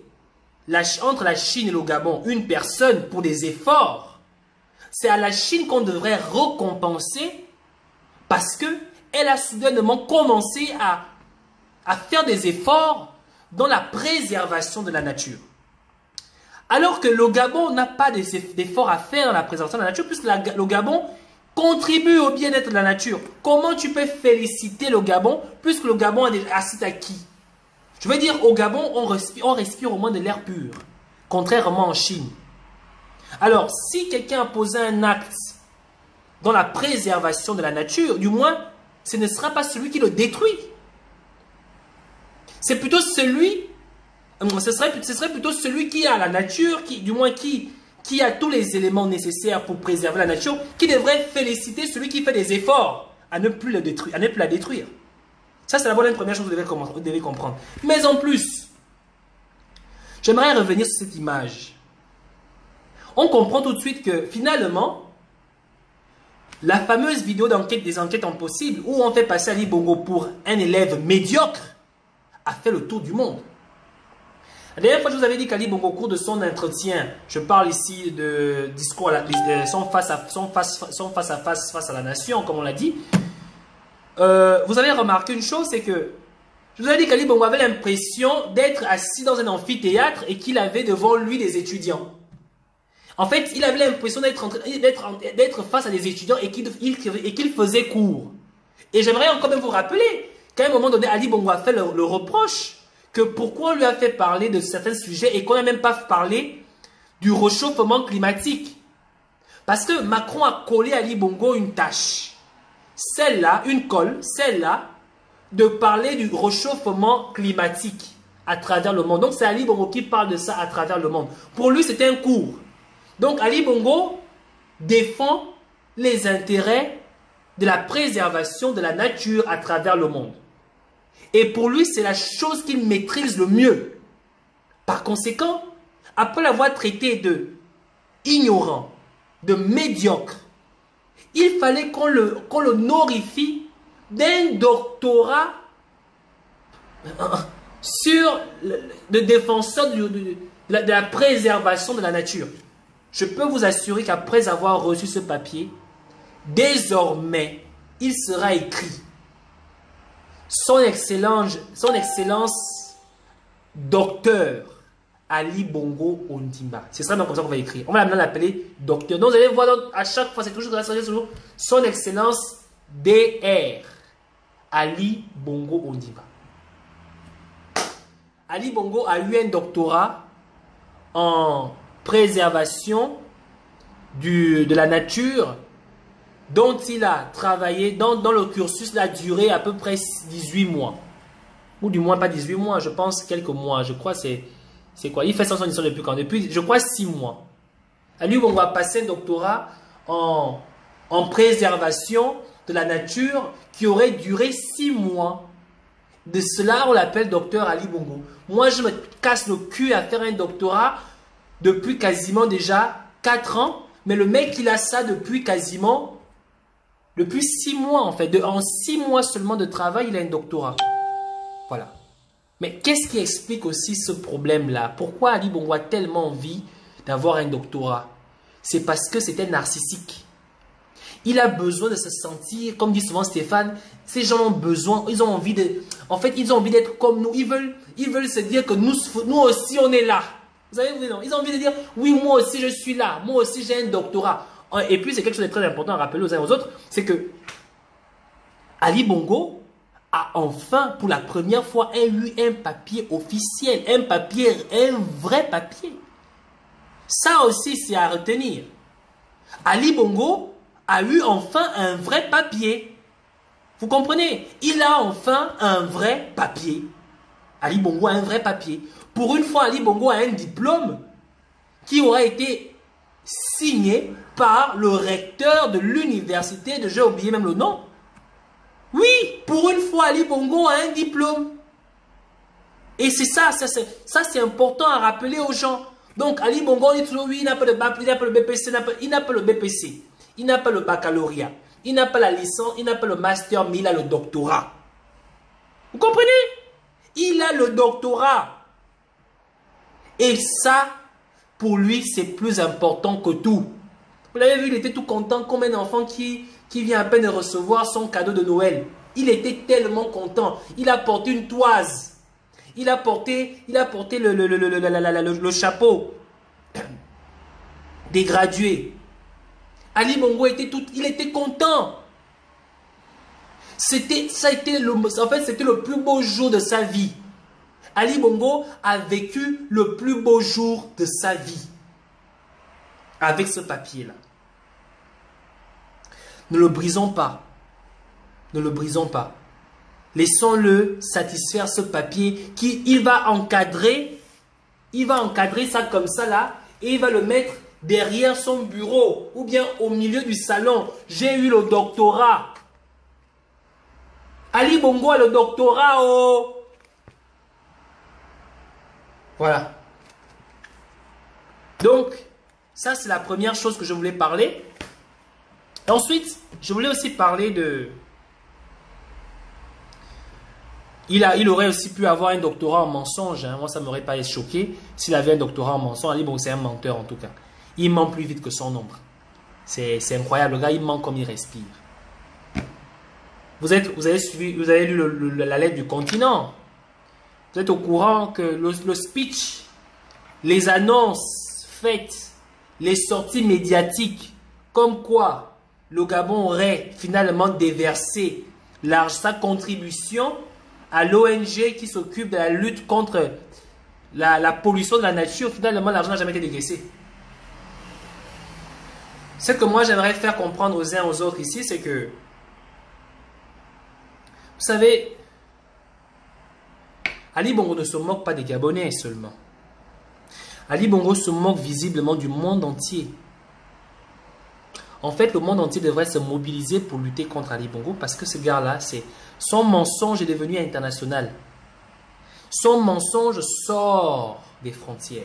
entre la Chine et le Gabon une personne pour des efforts, c'est à la Chine qu'on devrait récompenser parce qu'elle a soudainement commencé à faire des efforts dans la préservation de la nature. Alors que le Gabon n'a pas d'efforts à faire dans la préservation de la nature puisque le Gabon contribue au bien-être de la nature. Comment tu peux féliciter le Gabon puisque le Gabon a cité à qui? Je veux dire, au Gabon, on respire au moins de l'air pur, contrairement en Chine. Alors, si quelqu'un a posé un acte dans la préservation de la nature, du moins, ce ne sera pas celui qui le détruit. C'est plutôt celui, ce serait plutôt celui qui a la nature, qui a tous les éléments nécessaires pour préserver la nature, qui devrait féliciter celui qui fait des efforts à ne plus la détruire. Ça, c'est la première chose que vous devez comprendre. Mais en plus, j'aimerais revenir sur cette image. On comprend tout de suite que finalement, la fameuse vidéo des enquêtes impossibles où on fait passer Ali Bongo pour un élève médiocre a fait le tour du monde. La dernière fois, je vous avais dit qu'Ali Bongo, au cours de son entretien, je parle ici de discours, son face à face à la nation, comme on l'a dit. Vous avez remarqué une chose, c'est que je vous avais dit qu'Ali Bongo avait l'impression d'être assis dans un amphithéâtre et qu'il avait devant lui des étudiants. En fait, il avait l'impression d'être face à des étudiants et qu'il faisait cours. Et j'aimerais encore même vous rappeler qu'à un moment donné, Ali Bongo a fait le reproche que pourquoi on lui a fait parler de certains sujets et qu'on n'a même pas parlé du réchauffement climatique. Parce que Macron a collé à Ali Bongo une tâche. Celle-là, une colle, celle-là, de parler du réchauffement climatique à travers le monde. Donc c'est Ali Bongo qui parle de ça à travers le monde. Pour lui, c'était un cours. Donc Ali Bongo défend les intérêts de la préservation de la nature à travers le monde. Et pour lui, c'est la chose qu'il maîtrise le mieux. Par conséquent, après l'avoir traité de ignorant, de médiocre, il fallait qu'on le honorifie d'un doctorat sur le défenseur de la préservation de la nature. Je peux vous assurer qu'après avoir reçu ce papier, désormais, il sera écrit Son Excellence Docteur Ali Bongo Ondimba. Ce sera donc comme ça qu'on va écrire. On va maintenant l'appeler docteur. Donc vous allez voir, donc, à chaque fois, c'est toujours Son Excellence DR Ali Bongo Ondimba. Ali Bongo a eu un doctorat en préservation de la nature dont il a travaillé, dans le cursus, la durée à peu près 18 mois. Ou du moins pas 18 mois, je pense quelques mois. Je crois c'est quoi? Il fait son histoire depuis quand? Depuis, je crois, 6 mois. À lui, on va passer un doctorat en préservation de la nature qui aurait duré 6 mois. De cela, on l'appelle docteur Ali Bongo. Moi, je me casse le cul à faire un doctorat depuis quasiment déjà 4 ans. Mais le mec, il a ça depuis 6 mois en fait. En 6 mois seulement de travail, il a un doctorat. Voilà. Mais qu'est-ce qui explique aussi ce problème-là? Pourquoi Ali Bongo a tellement envie d'avoir un doctorat? C'est parce que c'était narcissique. Il a besoin de se sentir, comme dit souvent Stéphane, ces gens ont besoin, ils ont envie de... En fait, ils ont envie d'être comme nous. Ils veulent se dire que nous aussi, on est là. Vous savez, non? Ils ont envie de dire, oui, moi aussi, je suis là. Moi aussi, j'ai un doctorat. Et puis, c'est quelque chose de très important à rappeler aux uns aux autres, c'est que Ali Bongo a enfin, pour la première fois, eu un papier officiel, un vrai papier. Ça aussi, c'est à retenir. Ali Bongo a eu enfin un vrai papier. Vous comprenez? Il a enfin un vrai papier. Ali Bongo a un vrai papier. Pour une fois, Ali Bongo a un diplôme qui aura été signé par le recteur de l'université de... J'ai oublié même le nom. Oui, pour une fois, Ali Bongo a un diplôme. Et c'est ça c'est important à rappeler aux gens. Donc, Ali Bongo, on dit toujours, oui, il n'a pas le BPC, il n'a pas le BPC, il n'a pas le baccalauréat, il n'a pas la licence, il n'a pas le master, mais il a le doctorat. Vous comprenez? Il a le doctorat. Et ça, pour lui, c'est plus important que tout. Vous l'avez vu, il était tout content comme un enfant qui vient à peine de recevoir son cadeau de Noël. Il était tellement content. Il a porté une toise. Il a porté le chapeau des gradués. Ali Bongo il était content. C'était le plus beau jour de sa vie. Ali Bongo a vécu le plus beau jour de sa vie avec ce papier-là. Ne le brisons pas. Ne le brisons pas. Laissons-le satisfaire ce papier il va encadrer ça comme ça là et il va le mettre derrière son bureau ou bien au milieu du salon. J'ai eu le doctorat. Ali Bongo a le doctorat. Oh. Voilà. Donc, ça c'est la première chose que je voulais parler. Et ensuite, je voulais aussi parler de... Il aurait aussi pu avoir un doctorat en mensonge. Hein. Moi, ça ne m'aurait pas choqué s'il avait un doctorat en mensonge. Ali Bongo, c'est un menteur en tout cas. Il ment plus vite que son ombre. C'est incroyable. Le gars, il ment comme il respire. Vous avez lu la lettre du continent. Vous êtes au courant que le speech, les annonces faites, les sorties médiatiques, comme quoi le Gabon aurait finalement déversé sa contribution à l'ONG qui s'occupe de la lutte contre la pollution de la nature. Finalement, l'argent n'a jamais été dégraissé. Ce que moi j'aimerais faire comprendre aux uns aux autres ici, c'est que, vous savez, Ali Bongo ne se moque pas des Gabonais seulement. Ali Bongo se moque visiblement du monde entier. En fait, le monde entier devrait se mobiliser pour lutter contre Ali Bongo parce que ce gars-là, son mensonge est devenu international. Son mensonge sort des frontières.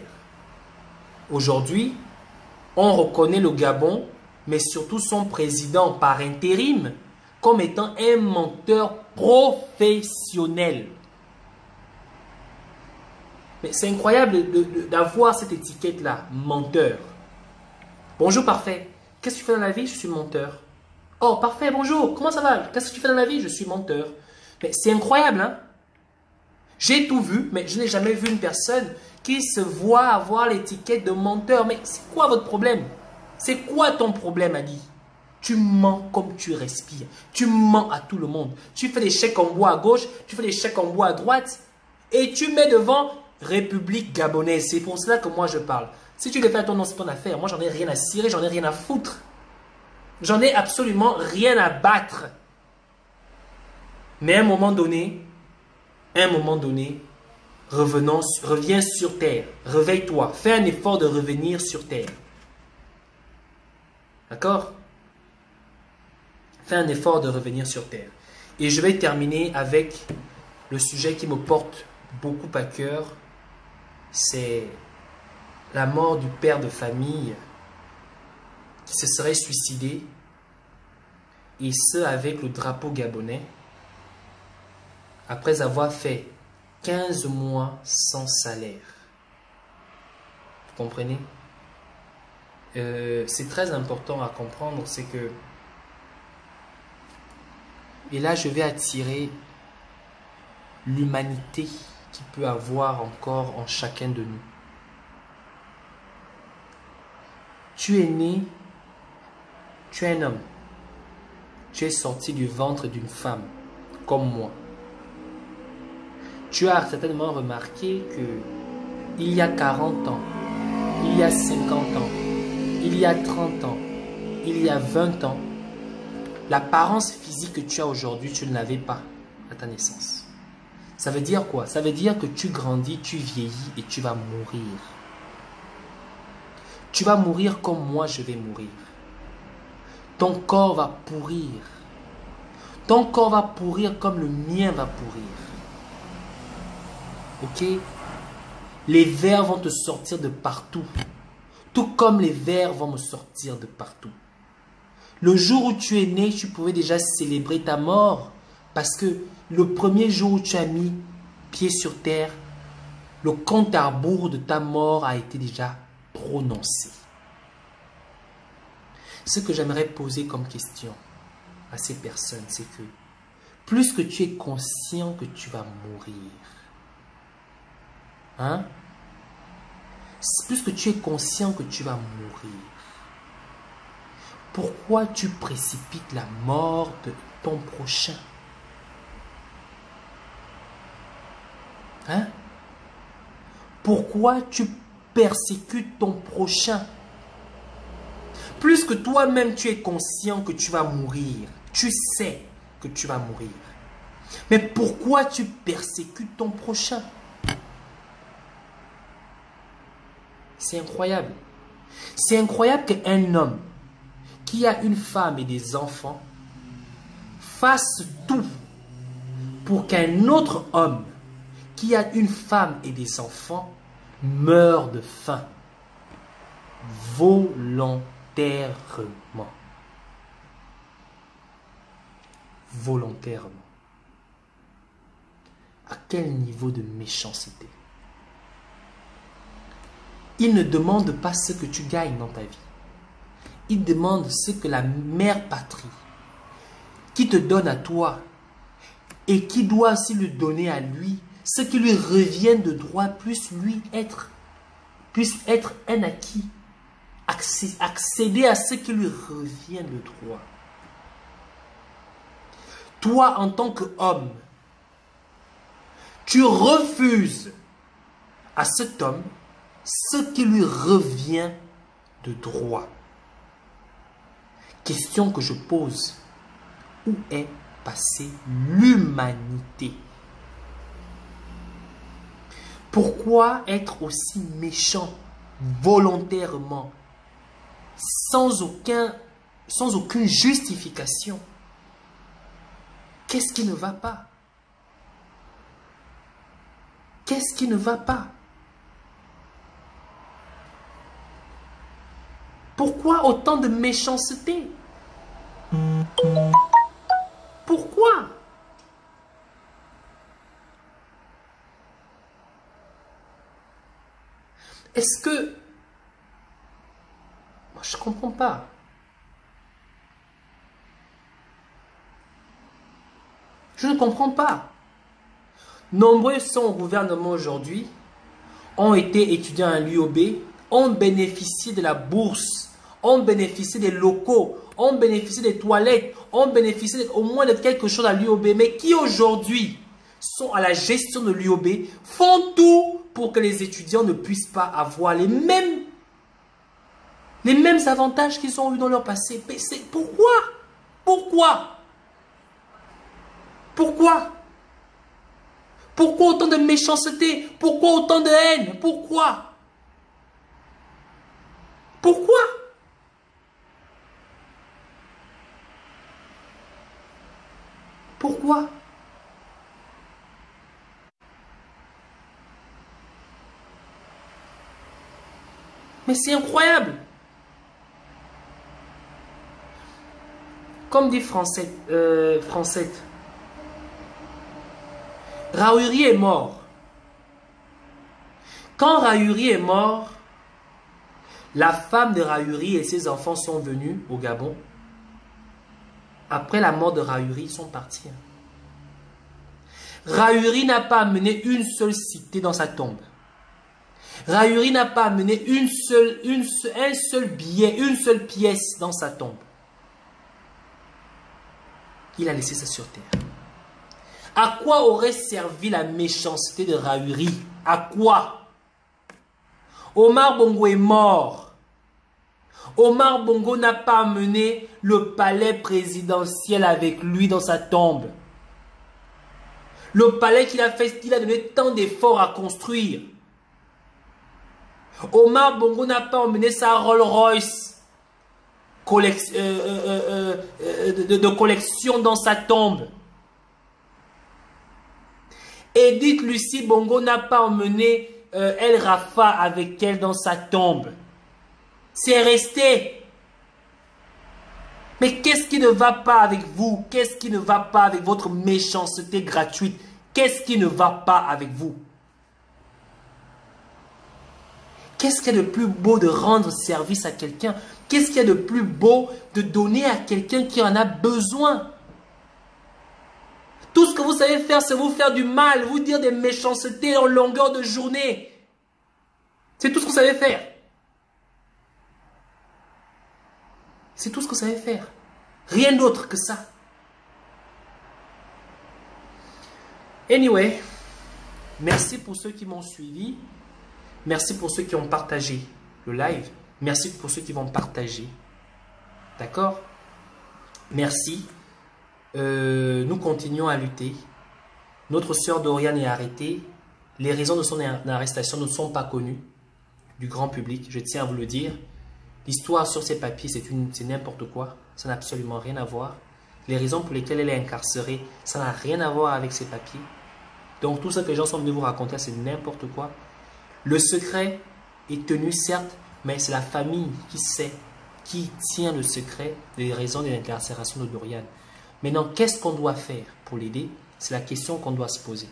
Aujourd'hui, on reconnaît le Gabon, mais surtout son président par intérim, comme étant un menteur professionnel. Mais c'est incroyable d'avoir cette étiquette-là, menteur. Bonjour, parfait. Qu'est-ce que tu fais dans la vie? Je suis menteur. Oh, parfait, bonjour. Comment ça va? Qu'est-ce que tu fais dans la vie? Je suis menteur. Mais c'est incroyable, hein? J'ai tout vu, mais je n'ai jamais vu une personne qui se voit avoir l'étiquette de menteur. Mais c'est quoi votre problème? C'est quoi ton problème, Ali? Tu mens comme tu respires. Tu mens à tout le monde. Tu fais des chèques en bois à gauche, tu fais des chèques en bois à droite et tu mets devant République gabonaise. C'est pour cela que moi je parle. Si tu le fais à ton nom, c'est ton affaire. Moi, j'en ai rien à cirer, j'en ai rien à foutre. J'en ai absolument rien à battre. Mais à un moment donné, reviens sur terre. Réveille-toi. Fais un effort de revenir sur terre. D'accord? Fais un effort de revenir sur terre. Et je vais terminer avec le sujet qui me porte beaucoup à cœur. C'est la mort du père de famille qui se serait suicidé, et ce avec le drapeau gabonais, après avoir fait 15 mois sans salaire. Vous comprenez? C'est très important à comprendre, c'est que, et là je vais attirer l'humanité qui peut avoir encore en chacun de nous. Tu es né, tu es un homme, tu es sorti du ventre d'une femme, comme moi. Tu as certainement remarqué que il y a 40 ans, il y a 50 ans, il y a 30 ans, il y a 20 ans, l'apparence physique que tu as aujourd'hui, tu ne l'avais pas à ta naissance. Ça veut dire quoi? Ça veut dire que tu grandis, tu vieillis et tu vas mourir. Tu vas mourir comme moi je vais mourir. Ton corps va pourrir. Ton corps va pourrir comme le mien va pourrir. Ok? Les vers vont te sortir de partout. Tout comme les vers vont me sortir de partout. Le jour où tu es né, tu pouvais déjà célébrer ta mort. Parce que le premier jour où tu as mis pied sur terre, le compte à rebours de ta mort a été déjà prononcé. Ce que j'aimerais poser comme question à ces personnes, c'est que plus que tu es conscient que tu vas mourir, hein? Plus que tu es conscient que tu vas mourir, Pourquoi tu précipites la mort de ton prochain? Hein? Pourquoi tu persécutes ton prochain? Plus que toi-même tu es conscient que tu vas mourir, tu sais que tu vas mourir. Mais pourquoi tu persécutes ton prochain? C'est incroyable. C'est incroyable qu'un homme qui a une femme et des enfants fasse tout pour qu'un autre homme qui a une femme et des enfants meure de faim. Volontairement. Volontairement. À quel niveau de méchanceté? Il ne demande pas ce que tu gagnes dans ta vie. Il demande ce que la mère patrie, qui te donne à toi, et qui doit aussi le donner à lui, ce qui lui revient de droit, puisse être un acquis, accéder à ce qui lui revient de droit. Toi, en tant qu'homme, tu refuses à cet homme ce qui lui revient de droit. Question que je pose, où est passée l'humanité? Pourquoi être aussi méchant volontairement, sans aucune justification? Qu'est-ce qui ne va pas? Qu'est-ce qui ne va pas? Pourquoi autant de méchanceté? Pourquoi? Est-ce que... Moi, je ne comprends pas. Je ne comprends pas. Nombreux sont au gouvernement aujourd'hui, ont été étudiants à l'UOB, ont bénéficié de la bourse, ont bénéficié des locaux, ont bénéficié des toilettes, ont bénéficié au moins de quelque chose à l'UOB, mais qui aujourd'hui sont à la gestion de l'UOB, font tout pour que les étudiants ne puissent pas avoir les mêmes avantages qu'ils ont eu dans leur passé. Mais pourquoi? Pourquoi? Pourquoi? Pourquoi autant de méchanceté? Pourquoi autant de haine? Pourquoi? Pourquoi? Pourquoi? Mais c'est incroyable. Comme dit Français, Rahuri est mort. Quand Rahuri est mort, la femme de Rahuri et ses enfants sont venus au Gabon. Après la mort de Rahuri, ils sont partis. Rahuri n'a pas amené une seule cité dans sa tombe. Rahuri n'a pas amené un seul billet, une seule pièce dans sa tombe. Il a laissé ça sur terre. À quoi aurait servi la méchanceté de Rahuri? À quoi? Omar Bongo est mort. Omar Bongo n'a pas amené le palais présidentiel avec lui dans sa tombe. Le palais qu'il a donné tant d'efforts à construire. Omar Bongo n'a pas emmené sa Rolls-Royce de collection dans sa tombe. Edith Lucie Bongo n'a pas emmené El Rafa avec elle dans sa tombe. C'est resté. Mais qu'est-ce qui ne va pas avec vous? Qu'est-ce qui ne va pas avec votre méchanceté gratuite? Qu'est-ce qui ne va pas avec vous? Qu'est-ce qu'il y a de plus beau de rendre service à quelqu'un? Qu'est-ce qu'il y a de plus beau de donner à quelqu'un qui en a besoin? Tout ce que vous savez faire, c'est vous faire du mal, vous dire des méchancetés en longueur de journée. C'est tout ce que vous savez faire. C'est tout ce que vous savez faire. Rien d'autre que ça. Anyway, merci pour ceux qui m'ont suivi. Merci pour ceux qui ont partagé le live. Merci pour ceux qui vont partager. D'accord? Merci. Nous continuons à lutter. Notre sœur Doriane est arrêtée. Les raisons de son arrestation ne sont pas connues du grand public. Je tiens à vous le dire. L'histoire sur ces papiers, c'est n'importe quoi. Ça n'a absolument rien à voir. Les raisons pour lesquelles elle est incarcérée, ça n'a rien à voir avec ces papiers. Donc tout ce que les gens sont venus vous raconter, c'est n'importe quoi. Le secret est tenu, certes, mais c'est la famille qui sait, qui tient le secret des raisons de l'incarcération de Doriane. Maintenant, qu'est-ce qu'on doit faire pour l'aider? C'est la question qu'on doit se poser.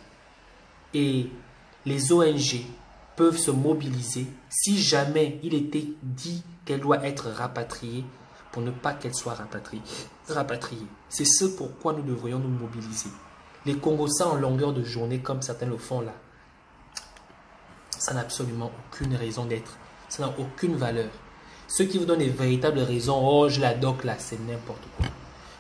Et les ONG peuvent se mobiliser si jamais il était dit qu'elle doit être rapatriée pour ne pas qu'elle soit rapatriée. C'est ce pourquoi nous devrions nous mobiliser. Les Congolais en longueur de journée, comme certains le font là, ça n'a absolument aucune raison d'être. Ça n'a aucune valeur. Ceux qui vous donnent les véritables raisons, oh je la doc là, c'est n'importe quoi.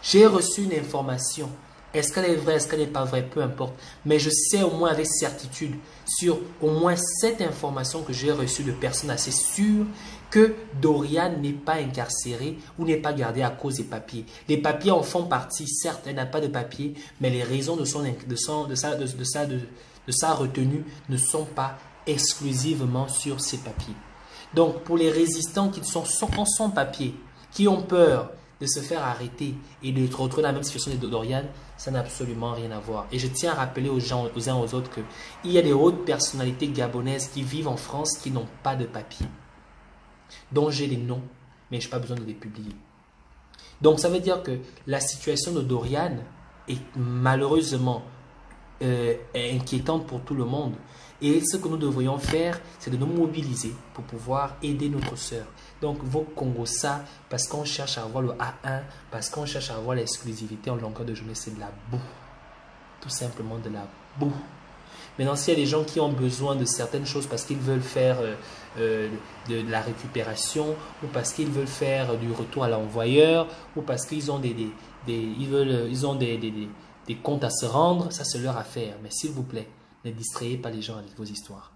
J'ai reçu une information. Est-ce qu'elle est vraie, est-ce qu'elle n'est pas vraie, peu importe. Mais je sais au moins avec certitude sur au moins 7 informations que j'ai reçues de personnes assez sûres que Doriane n'est pas incarcérée ou n'est pas gardée à cause des papiers. Les papiers en font partie, certes, elle n'a pas de papiers, mais les raisons de sa retenue ne sont pas exclusivement sur ces papiers. Donc, pour les résistants qui sont sans papier, qui ont peur de se faire arrêter et de se retrouver dans la même situation de Doriane, ça n'a absolument rien à voir. Et je tiens à rappeler aux gens, aux uns aux autres, qu'il y a des hautes personnalités gabonaises qui vivent en France qui n'ont pas de papier, dont j'ai les noms, mais je n'ai pas besoin de les publier. Donc, ça veut dire que la situation de Doriane est malheureusement inquiétante pour tout le monde. Et ce que nous devrions faire, c'est de nous mobiliser pour pouvoir aider notre sœur. Donc, vos Congossa, parce qu'on cherche à avoir le A1, parce qu'on cherche à avoir l'exclusivité en longueur de journée, c'est de la boue. Tout simplement de la boue. Maintenant, s'il y a des gens qui ont besoin de certaines choses parce qu'ils veulent faire de la récupération, ou parce qu'ils veulent faire du retour à l'envoyeur, ou parce qu'ils ont des comptes à se rendre, ça c'est leur affaire. Mais s'il vous plaît, ne distrayez pas les gens avec vos histoires.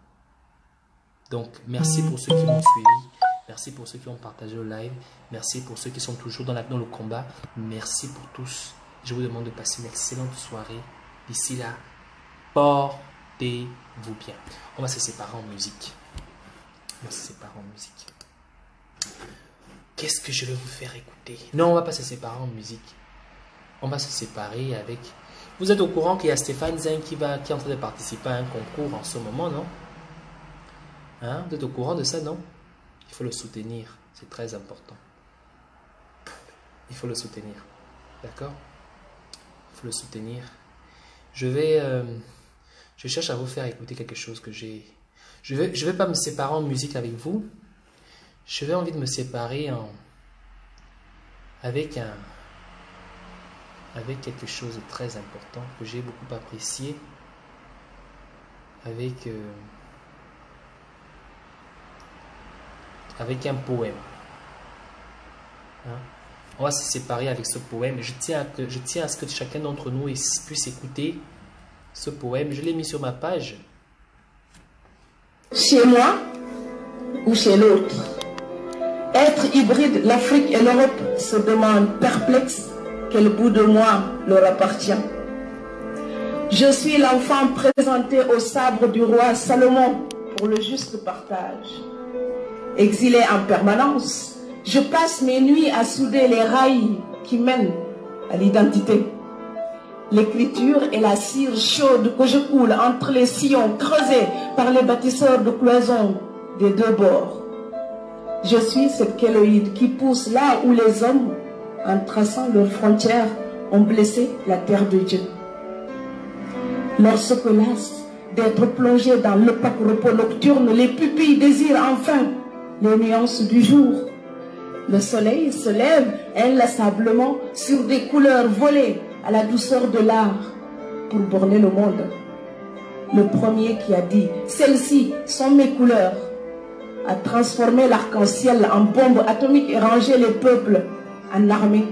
Donc, merci pour ceux qui m'ont suivi. Merci pour ceux qui ont partagé le live. Merci pour ceux qui sont toujours dans le combat. Merci pour tous. Je vous demande de passer une excellente soirée. D'ici là, portez-vous bien. On va se séparer en musique. On va se séparer en musique. Qu'est-ce que je vais vous faire écouter? Non, on ne va pas se séparer en musique. On va se séparer avec... Vous êtes au courant qu'il y a Stéphane Zeng qui est en train de participer à un concours en ce moment, non? Hein? Vous êtes au courant de ça, non? Il faut le soutenir. C'est très important. Il faut le soutenir. D'accord? Il faut le soutenir. Je cherche à vous faire écouter quelque chose que j'ai... Je vais pas me séparer en musique avec vous. Je vais envie de me séparer avec quelque chose de très important que j'ai beaucoup apprécié, avec un poème. Hein? On va se séparer avec ce poème. Je tiens à ce que chacun d'entre nous puisse écouter ce poème. Je l'ai mis sur ma page. Chez moi ou chez l'autre, être hybride, l'Afrique et l'Europe se demandent perplexes quel bout de moi leur appartient. Je suis l'enfant présenté au sabre du roi Salomon pour le juste partage. Exilé en permanence, je passe mes nuits à souder les rails qui mènent à l'identité. L'écriture est la cire chaude que je coule entre les sillons creusés par les bâtisseurs de cloisons des deux bords. Je suis cette kéloïde qui pousse là où les hommes, en traçant leurs frontières, ont blessé la terre de Dieu. Lorsque las d'être plongé dans l'opaque repos nocturne, les pupilles désirent enfin les nuances du jour. Le soleil se lève inlassablement sur des couleurs volées à la douceur de l'art pour borner le monde. Le premier qui a dit « Celles-ci sont mes couleurs » a transformé l'arc-en-ciel en bombe atomique et rangé les peuples en armée.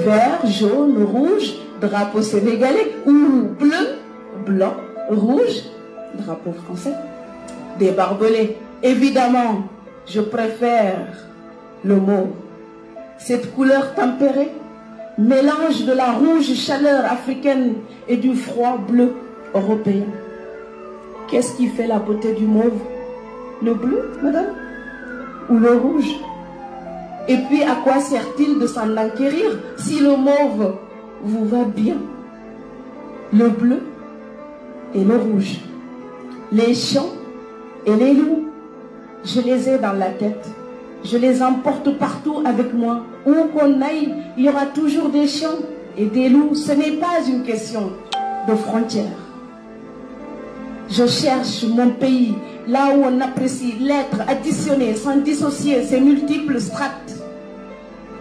Vert, jaune, rouge, drapeau sénégalais, ou bleu, blanc, rouge, drapeau français. Des barbelés. Évidemment, je préfère le mauve. Cette couleur tempérée, mélange de la rouge chaleur africaine et du froid bleu européen. Qu'est-ce qui fait la beauté du mauve? Le bleu, madame? Ou le rouge? Et puis, à quoi sert-il de s'en enquérir si le mauve vous va bien? Le bleu et le rouge, les champs et les loups, je les ai dans la tête. Je les emporte partout avec moi. Où qu'on aille, il y aura toujours des champs et des loups. Ce n'est pas une question de frontières. Je cherche mon pays, là où on apprécie l'être additionné, sans dissocier ses multiples strates.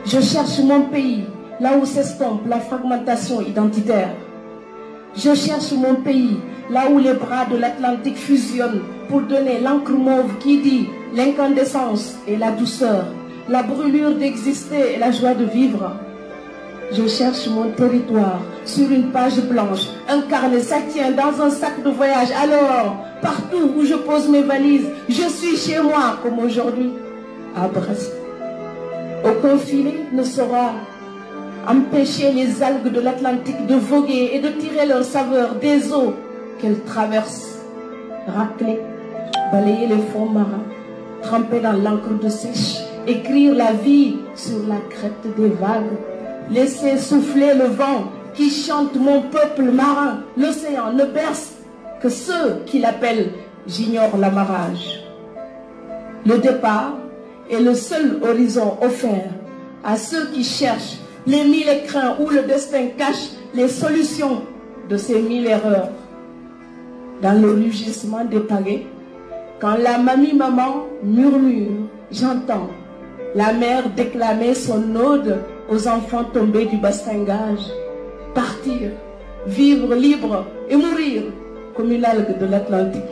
Je cherche mon pays, là où s'estompe la fragmentation identitaire. Je cherche mon pays, là où les bras de l'Atlantique fusionnent pour donner l'encre mauve qui dit l'incandescence et la douceur, la brûlure d'exister et la joie de vivre. Je cherche mon territoire sur une page blanche, un carnet, ça tient dans un sac de voyage. Alors, partout où je pose mes valises, je suis chez moi comme aujourd'hui, à Brest. Aucun filet ne saura empêcher les algues de l'Atlantique de voguer et de tirer leur saveur des eaux qu'elles traversent. Racler, balayer les fonds marins, tremper dans l'encre de sèche, écrire la vie sur la crête des vagues, laisser souffler le vent qui chante mon peuple marin. L'océan ne berce que ceux qui l'appellent j'ignore l'amarrage. Le départ est le seul horizon offert à ceux qui cherchent les 1000 écrins où le destin cache les solutions de ces 1000 erreurs. Dans le rugissement des pagaies, quand la mamie-maman murmure, j'entends la mère déclamer son ode aux enfants tombés du bastingage. Partir, vivre libre et mourir comme une algue de l'Atlantique.